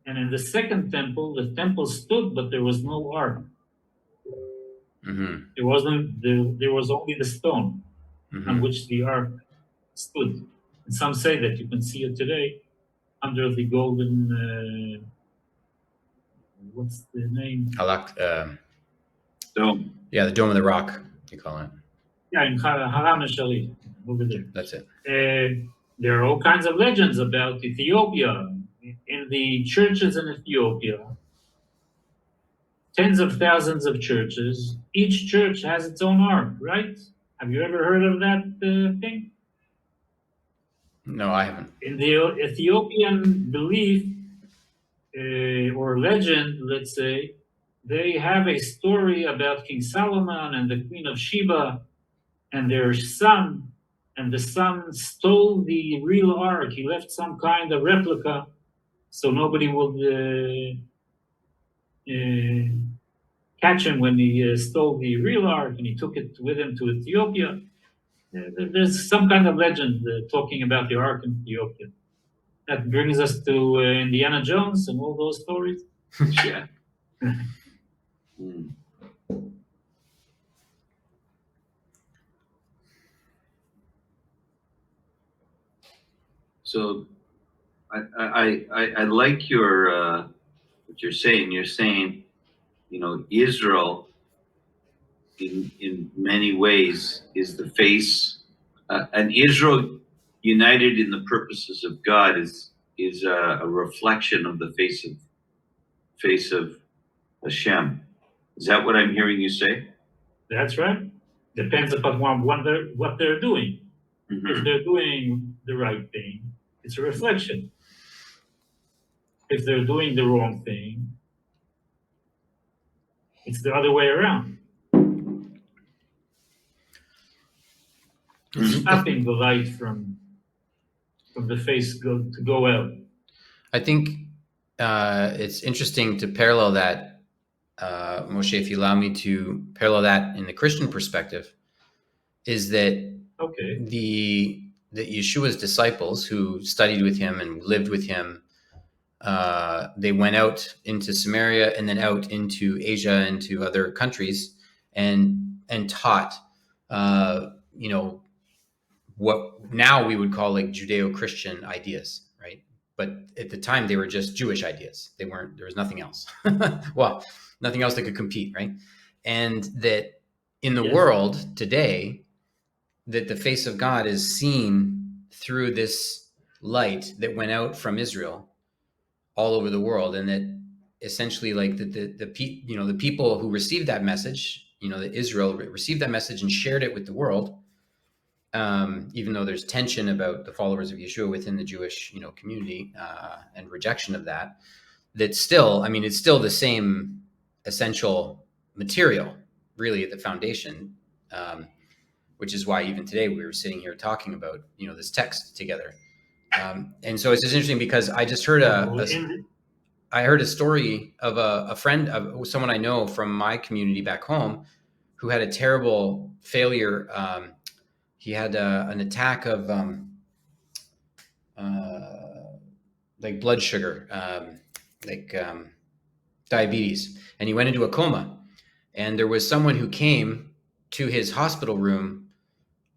and in the second temple, the temple stood, but there was no ark. Mm-hmm. There was only the stone on which the ark stood. And some say that you can see it today. under the golden, what's the name? Dome. Yeah, the Dome of the Rock, you call it. Yeah, in Haram Sharif, over there. That's it. There are all kinds of legends about Ethiopia. In the churches in Ethiopia, tens of thousands of churches. Each church has its own ark, right? Have you ever heard of that thing? No, I haven't. In the Ethiopian belief or legend, let's say, they have a story about King Solomon and the Queen of Sheba and their son, and the son stole the real ark. He left some kind of replica so nobody would catch him when he stole the real ark, and he took it with him to Ethiopia. There's some kind of legend talking about the ark in Ethiopia. That brings us to Indiana Jones and all those stories. Yeah. So I like your what you're saying. You're saying, you know, Israel in many ways is the face, and Israel united in the purposes of God is a reflection of the face of Hashem. Is that what I'm hearing you say? That's right. Depends upon what they're doing. If they're doing the right thing, it's a reflection. If they're doing the wrong thing, it's the other way around. Stopping the light from the face to go out. I think it's interesting to parallel that, Moshe, if you allow me to parallel that in the Christian perspective, is that the Yeshua's disciples who studied with him and lived with him, they went out into Samaria and then out into Asia and to other countries and taught, you know, what now we would call like Judeo-Christian ideas, right? But at the time they were just Jewish ideas. There was nothing else. Well, nothing else that could compete, right? And that in the world today, that the face of God is seen through this light that went out from Israel all over the world, and that essentially like the people who received that message, you know, that Israel received that message and shared it with the world, even though there's tension about the followers of Yeshua within the Jewish, you know, community and rejection of that, that still, I mean, it's still the same essential material, really, at the foundation, which is why even today we were sitting here talking about, you know, this text together. And so it's just interesting because I just heard I heard a story of a friend of someone I know from my community back home who had a terrible failure. He had an attack of like blood sugar, diabetes, and he went into a coma. And there was someone who came to his hospital room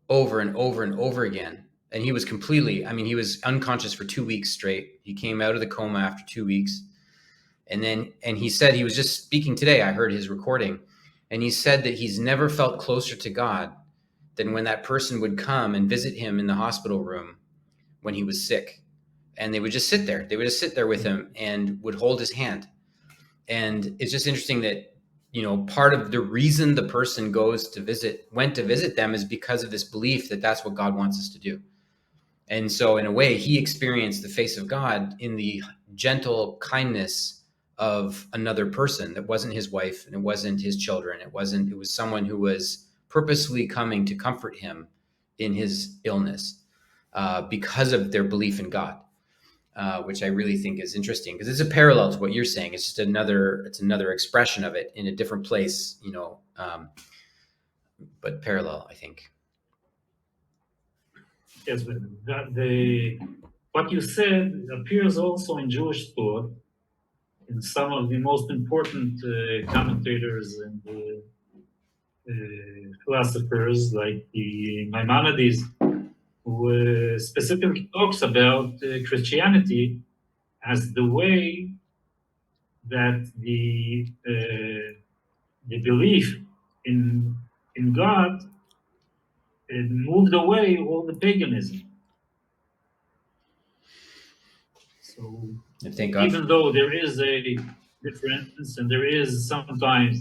over and over and over again. And he was completely, I mean, he was unconscious for 2 weeks straight. He came out of the coma after 2 weeks. And he said, he was just speaking today, I heard his recording, and he said that he's never felt closer to God than when that person would come and visit him in the hospital room when he was sick. And they would just sit there. They would just sit there with him and would hold his hand. And it's just interesting that, you know, part of the reason the person went to visit them is because of this belief that that's what God wants us to do. And so in a way, he experienced the face of God in the gentle kindness of another person that wasn't his wife and it wasn't his children. It was someone who was purposely coming to comfort him in his illness because of their belief in God. Which I really think is interesting because it's a parallel to what you're saying. It's just another expression of it in a different place, you know, but parallel, I think. Yes, but what you said appears also in Jewish thought, in some of the most important commentators and philosophers like the Maimonides, who specifically talks about Christianity as the way that the belief in God it moved away all the paganism. So And thank God. even though there is a difference, and there is sometimes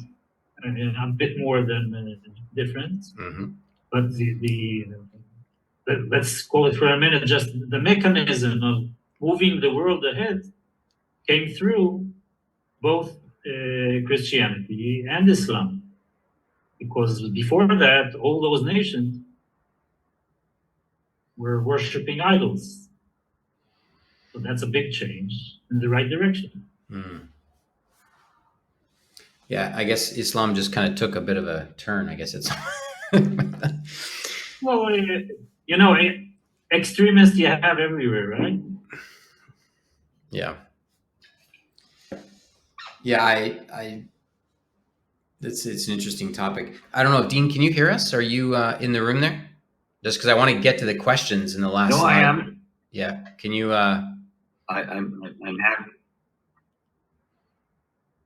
a bit more than difference, but let's call it for a minute just the mechanism of moving the world ahead came through both Christianity and Islam, because before that all those nations were worshiping idols. So that's a big change in the right direction. Yeah, I guess Islam just kind of took a bit of a turn. I guess it's. Well, you know, extremists you have everywhere, right? Yeah. Yeah, it's an interesting topic. I don't know, Dean, can you hear us? Are you in the room there? Just because I want to get to the questions in the last slide. I am. Yeah, can you? I'm happy.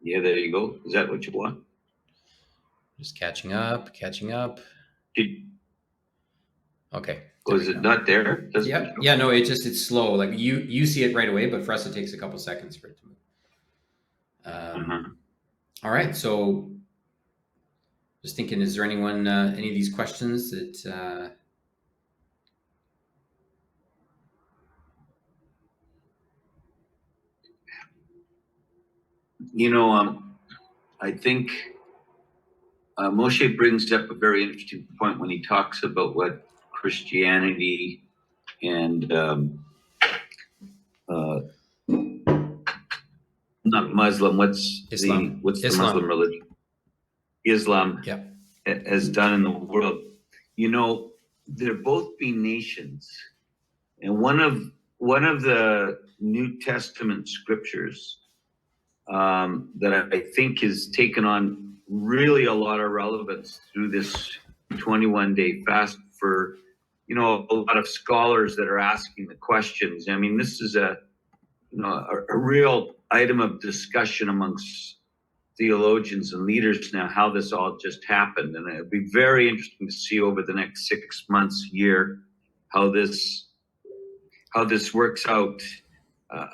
Yeah, there you go. Is that what you want? Just catching up. Okay. Was it not there? Yeah, no, it's slow. Like you see it right away, but for us it takes a couple seconds for it to move. All right, so just thinking, is there anyone any of these questions that I think Moshe brings up a very interesting point when he talks about what Christianity and not Muslim, what's Islam. the Muslim religion? Islam has done in the world. They're both being nations, and one of the New Testament scriptures that I think has taken on really a lot of relevance through this 21-day fast for a lot of scholars that are asking the questions. I mean, this is a real item of discussion amongst theologians and leaders now, how this all just happened. And it'd be very interesting to see over the next 6 months, year, how this works out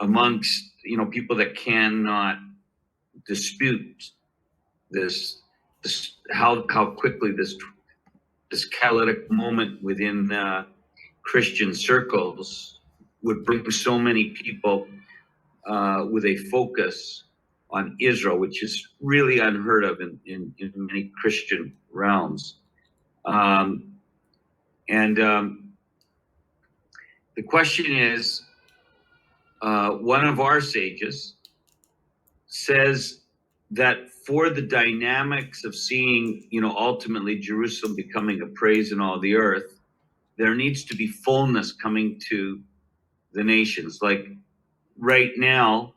amongst people that cannot dispute this how quickly this catalytic moment within Christian circles would bring so many people with a focus on Israel, which is really unheard of in many Christian realms. The question is, one of our sages says that for the dynamics of seeing, ultimately Jerusalem becoming a praise in all the earth, there needs to be fullness coming to the nations. Like right now,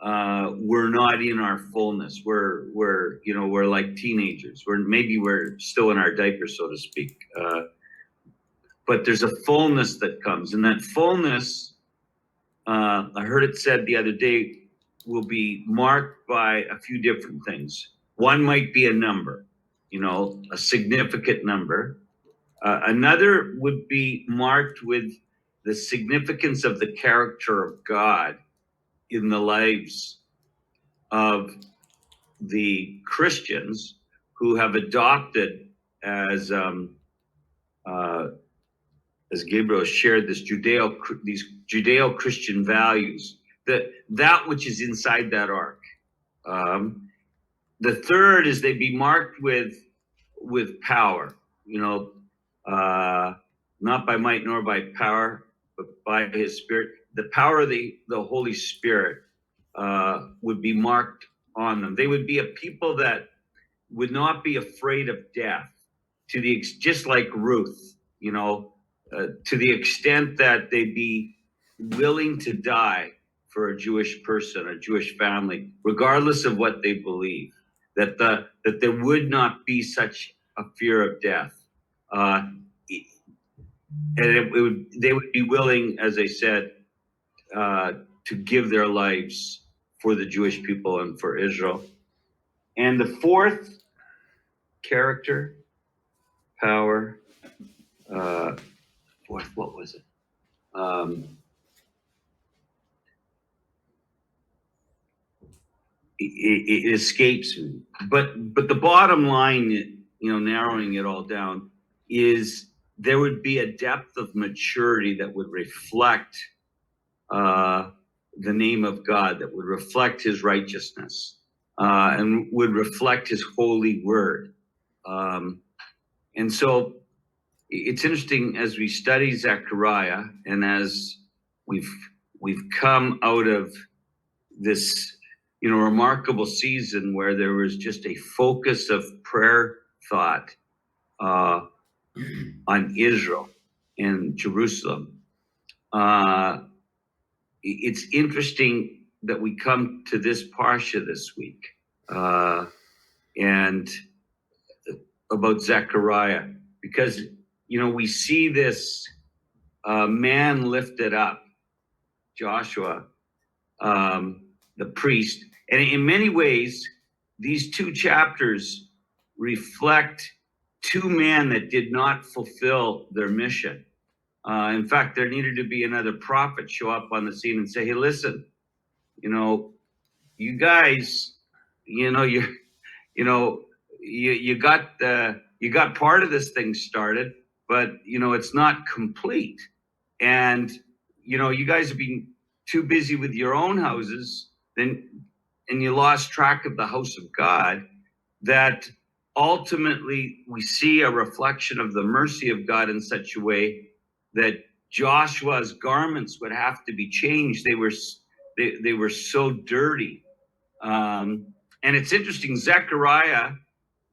we're not in our fullness. We're like teenagers. We're still in our diapers, so to speak. But there's a fullness that comes, and that fullness, I heard it said the other day, will be marked by a few different things. One might be a number, a significant number. Another would be marked with the significance of the character of God in the lives of the Christians who have adopted, as Gabriel shared, these Judeo-Christian values, that which is inside that ark. The third is they'd be marked with power, not by might nor by power, but by his Spirit. The power of the Holy Spirit would be marked on them. They would be a people that would not be afraid of death, just like Ruth, to the extent that they'd be willing to die for a Jewish person, a Jewish family, regardless of what they believe, that there would not be such a fear of death. And they would be willing, as I said, to to give their lives for the Jewish people and for Israel. And the fourth character, power, fourth, what was it? It escapes me. But the bottom line, narrowing it all down, is there would be a depth of maturity that would reflect the name of God, that would reflect his righteousness, and would reflect his holy word. And so it's interesting as we study Zechariah, and as we've come out of this remarkable season where there was just a focus of prayer thought on Israel and Jerusalem. It's interesting that we come to this Parsha this week and about Zechariah, because we see this man lifted up, Joshua, the priest. And in many ways, these two chapters reflect two men that did not fulfill their mission. In fact, there needed to be another prophet show up on the scene and say, hey, listen, you guys, you got part of this thing started, but it's not complete. And you guys have been too busy with your own houses, and you lost track of the house of God, that ultimately we see a reflection of the mercy of God in such a way that Joshua's garments would have to be changed. They were so dirty. And it's interesting, Zechariah,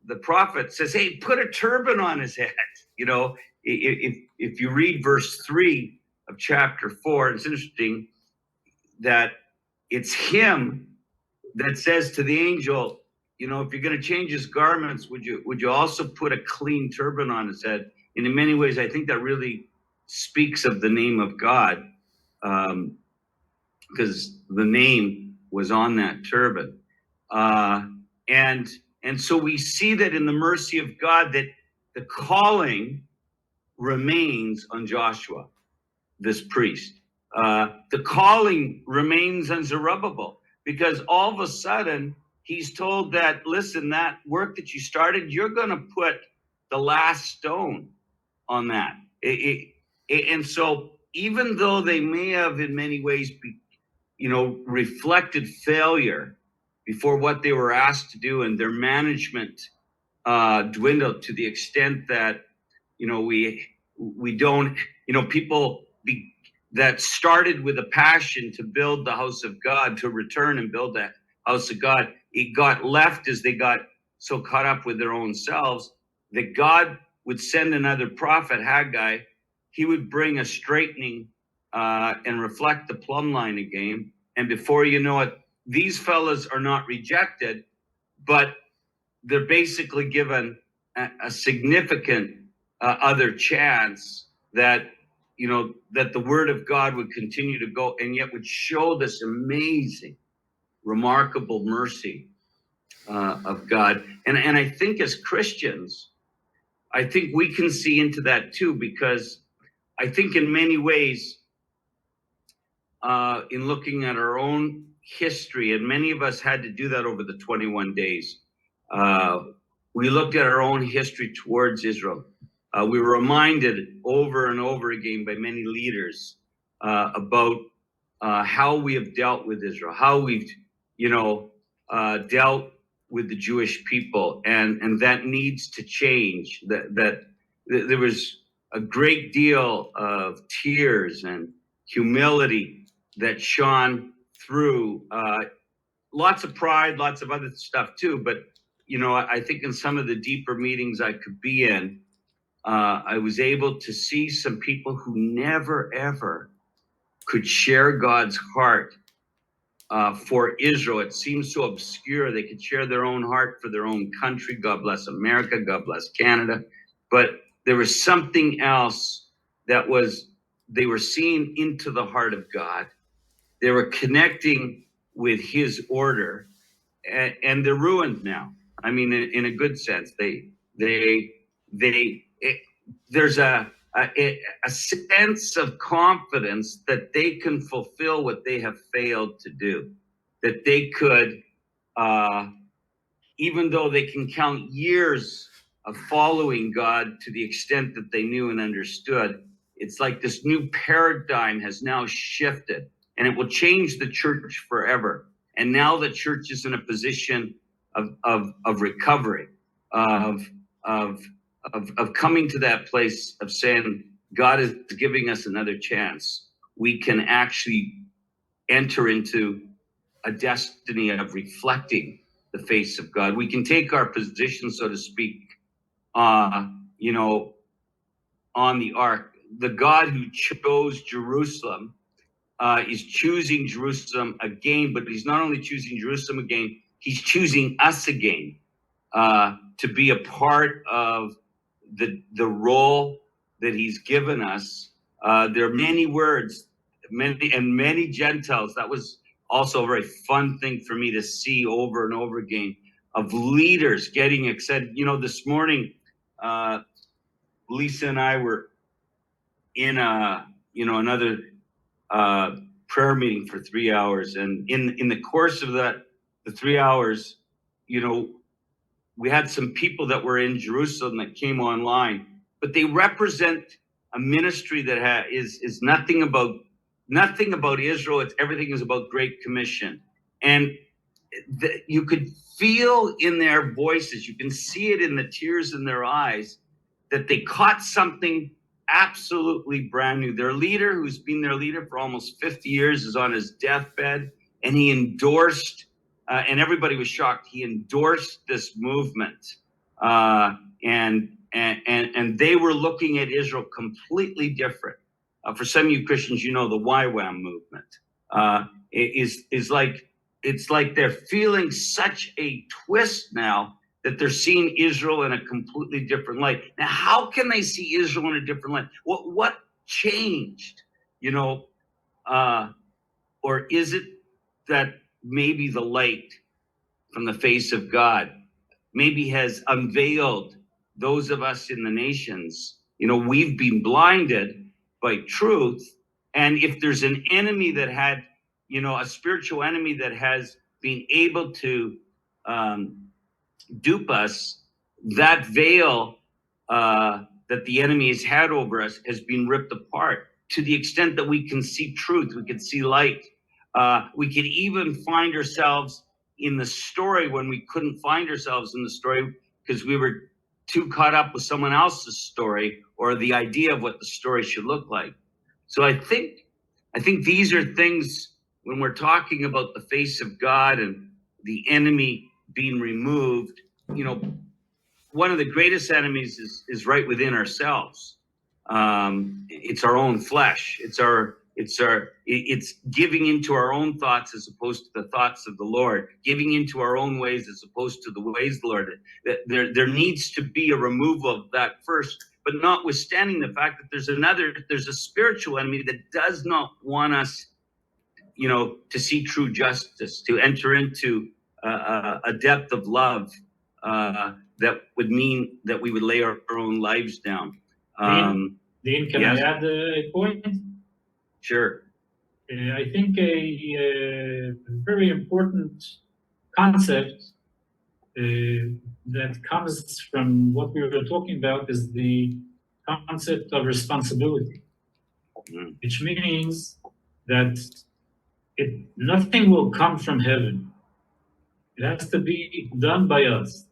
the prophet, says, hey, put a turban on his head. If you read verse 3 of chapter 4, it's interesting that it's him that says to the angel, if you're going to change his garments, would you also put a clean turban on his head? And in many ways, I think that really speaks of the name of God, because the name was on that turban. And so we see that in the mercy of God, that the calling remains on Joshua, this priest. The calling remains on Zerubbabel, because all of a sudden he's told that, listen, that work that you started, you're going to put the last stone on that. And so even though they may have in many ways reflected failure before what they were asked to do, and their management dwindled to the extent that we don't, people that started with a passion to build the house of God, to return and build that house of God, it got left as they got so caught up with their own selves that God would send another prophet, Haggai. He would bring a straightening and reflect the plumb line again. And before you know it, these fellas are not rejected, but they're basically given a significant other chance that that the word of God would continue to go, and yet would show this amazing, remarkable mercy of God. And I think as Christians, I think we can see into that too, because I think in many ways, in looking at our own history, and many of us had to do that over the 21 days, we looked at our own history towards Israel. We were reminded over and over again by many leaders about how we have dealt with Israel, how we've, dealt with the Jewish people, and that needs to change. That there was a great deal of tears and humility that shone through. Lots of pride, lots of other stuff too. But I think in some of the deeper meetings I could be in, I was able to see some people who never, ever could share God's heart for Israel. It seems so obscure. They could share their own heart for their own country. God bless America. God bless Canada. But there was something else that was, they were seeing into the heart of God. They were connecting with his order, and they're ruined now. I mean, in a good sense, there's a sense of confidence that they can fulfill what they have failed to do, that they could, even though they can count years of following God to the extent that they knew and understood, it's like this new paradigm has now shifted, and it will change the church forever. And now the church is in a position of recovery, of coming to that place of saying, God is giving us another chance. We can actually enter into a destiny of reflecting the face of God. We can take our position, so to speak, you know, on the ark. The God who chose Jerusalem is choosing Jerusalem again, but he's not only choosing Jerusalem again, he's choosing us again to be a part of the role that he's given us. There are many words, many Gentiles. That was also a very fun thing for me to see over and over again, of leaders getting excited. You know, this morning, Lisa and I were in another prayer meeting for 3 hours, and in the course of the 3 hours, you know, we had some people that were in Jerusalem that came online, but they represent a ministry that is nothing about Israel. It's everything is about Great Commission, and you could feel in their voices, you can see it in the tears in their eyes, that they caught something absolutely brand new. Their leader, who's been their leader for almost 50 years, is on his deathbed, and he endorsed, and everybody was shocked, he endorsed this movement. And they were looking at Israel completely different. For some of you Christians, you know, the YWAM movement is like, it's like they're feeling such a twist now that they're seeing Israel in a completely different light. Now, how can they see Israel in a different light? What changed? You know, or is it that maybe the light from the face of God maybe has unveiled those of us in the nations? You know, we've been blinded by truth. And if there's an enemy that had, you know, a spiritual enemy that has been able to dupe us, that veil that the enemy has had over us has been ripped apart to the extent that we can see truth, we can see light. We could even find ourselves in the story when we couldn't find ourselves in the story because we were too caught up with someone else's story or the idea of what the story should look like. So I think these are things, when we're talking about the face of God and the enemy being removed, you know, one of the greatest enemies is right within ourselves. It's our own flesh. It's giving into our own thoughts as opposed to the thoughts of the Lord, giving into our own ways as opposed to the ways of the Lord. There needs to be a removal of that first, but notwithstanding the fact that there's a spiritual enemy that does not want us, you know, to see true justice, to enter into a depth of love that would mean that we would lay our own lives down. Dean, can yes. I add a point? Sure. I think a very important concept that comes from what we were talking about is the concept of responsibility, which means that nothing will come from heaven. It has to be done by us.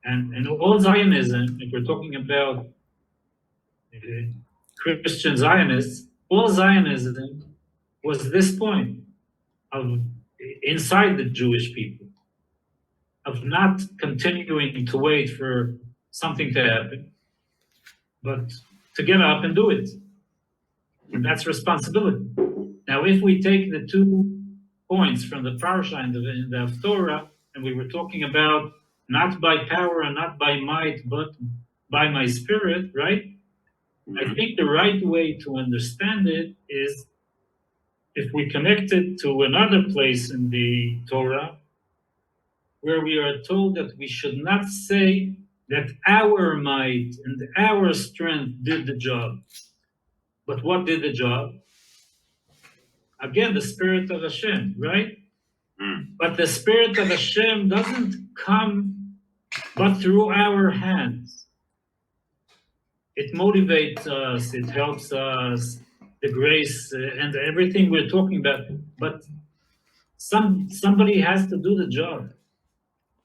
And all Zionism, if we're talking about Christian Zionists, all Zionism was this point of inside the Jewish people, of not continuing to wait for something to happen, but to get up and do it. And that's responsibility. Now, if we take the 2 points from the Parsha and the Haftorah, and we were talking about not by power and not by might, but by my spirit, right? I think the right way to understand it is if we connect it to another place in the Torah, where we are told that we should not say that our might and our strength did the job. But what did the job? Again, the Spirit of Hashem, right? But the Spirit of Hashem doesn't come but through our hands. It motivates us, it helps us, the grace and everything we're talking about. But somebody has to do the job.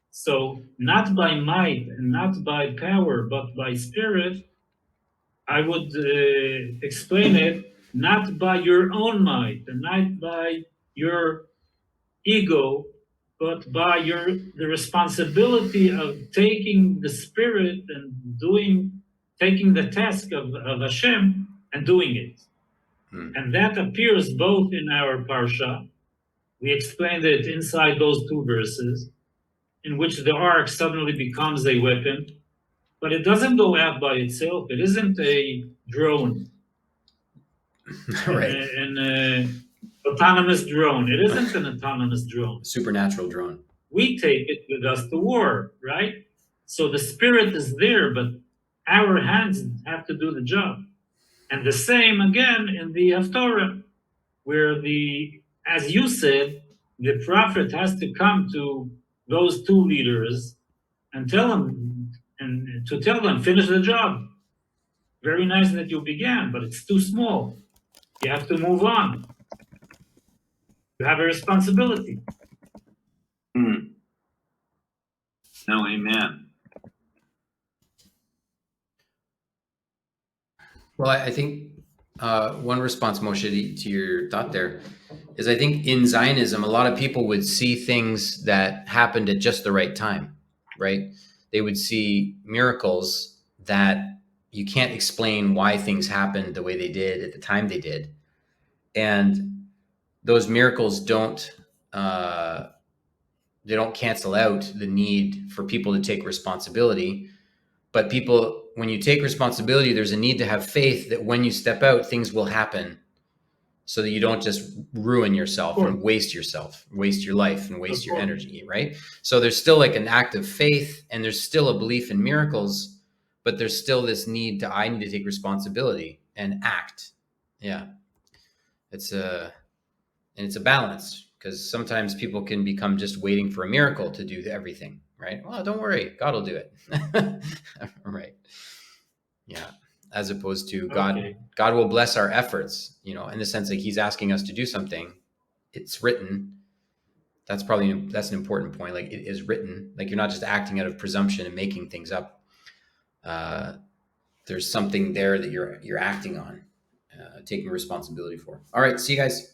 So not by might and not by power, but by Spirit, I would explain it not by your own might and not by your ego, but by the responsibility of taking the Spirit and taking the task of Hashem and doing it. And that appears both in our Parsha. We explained it inside those two verses, in which the ark suddenly becomes a weapon, but it doesn't go out by itself. It isn't a drone, Right. an autonomous drone. It isn't an autonomous drone. Supernatural drone. We take it with us to war, right? So the Spirit is there, but our hands have to do the job. And the same again in the Haftorah, where as you said, the prophet has to come to those two leaders and tell them, finish the job. Very nice that you began, but it's too small. You have to move on. You have a responsibility. No, amen. Well, I think one response, Moshe, to your thought there is I think in Zionism, a lot of people would see things that happened at just the right time, right? They would see miracles that you can't explain why things happened the way they did at the time they did. And those miracles don't cancel out the need for people to take responsibility. But when you take responsibility, there's a need to have faith that when you step out, things will happen so that you don't just ruin yourself and waste your life and waste your energy, right? So there's still like an act of faith and there's still a belief in miracles, but there's still this need I need to take responsibility and act. Yeah. It's a balance because sometimes people can become just waiting for a miracle to do everything, right? Well, don't worry, God will do it. Right. Yeah. As opposed to God will bless our efforts, in the sense that he's asking us to do something. It's written. That's an important point. Like it is written, like you're not just acting out of presumption and making things up. There's something there that you're acting on, taking responsibility for. All right. See you guys.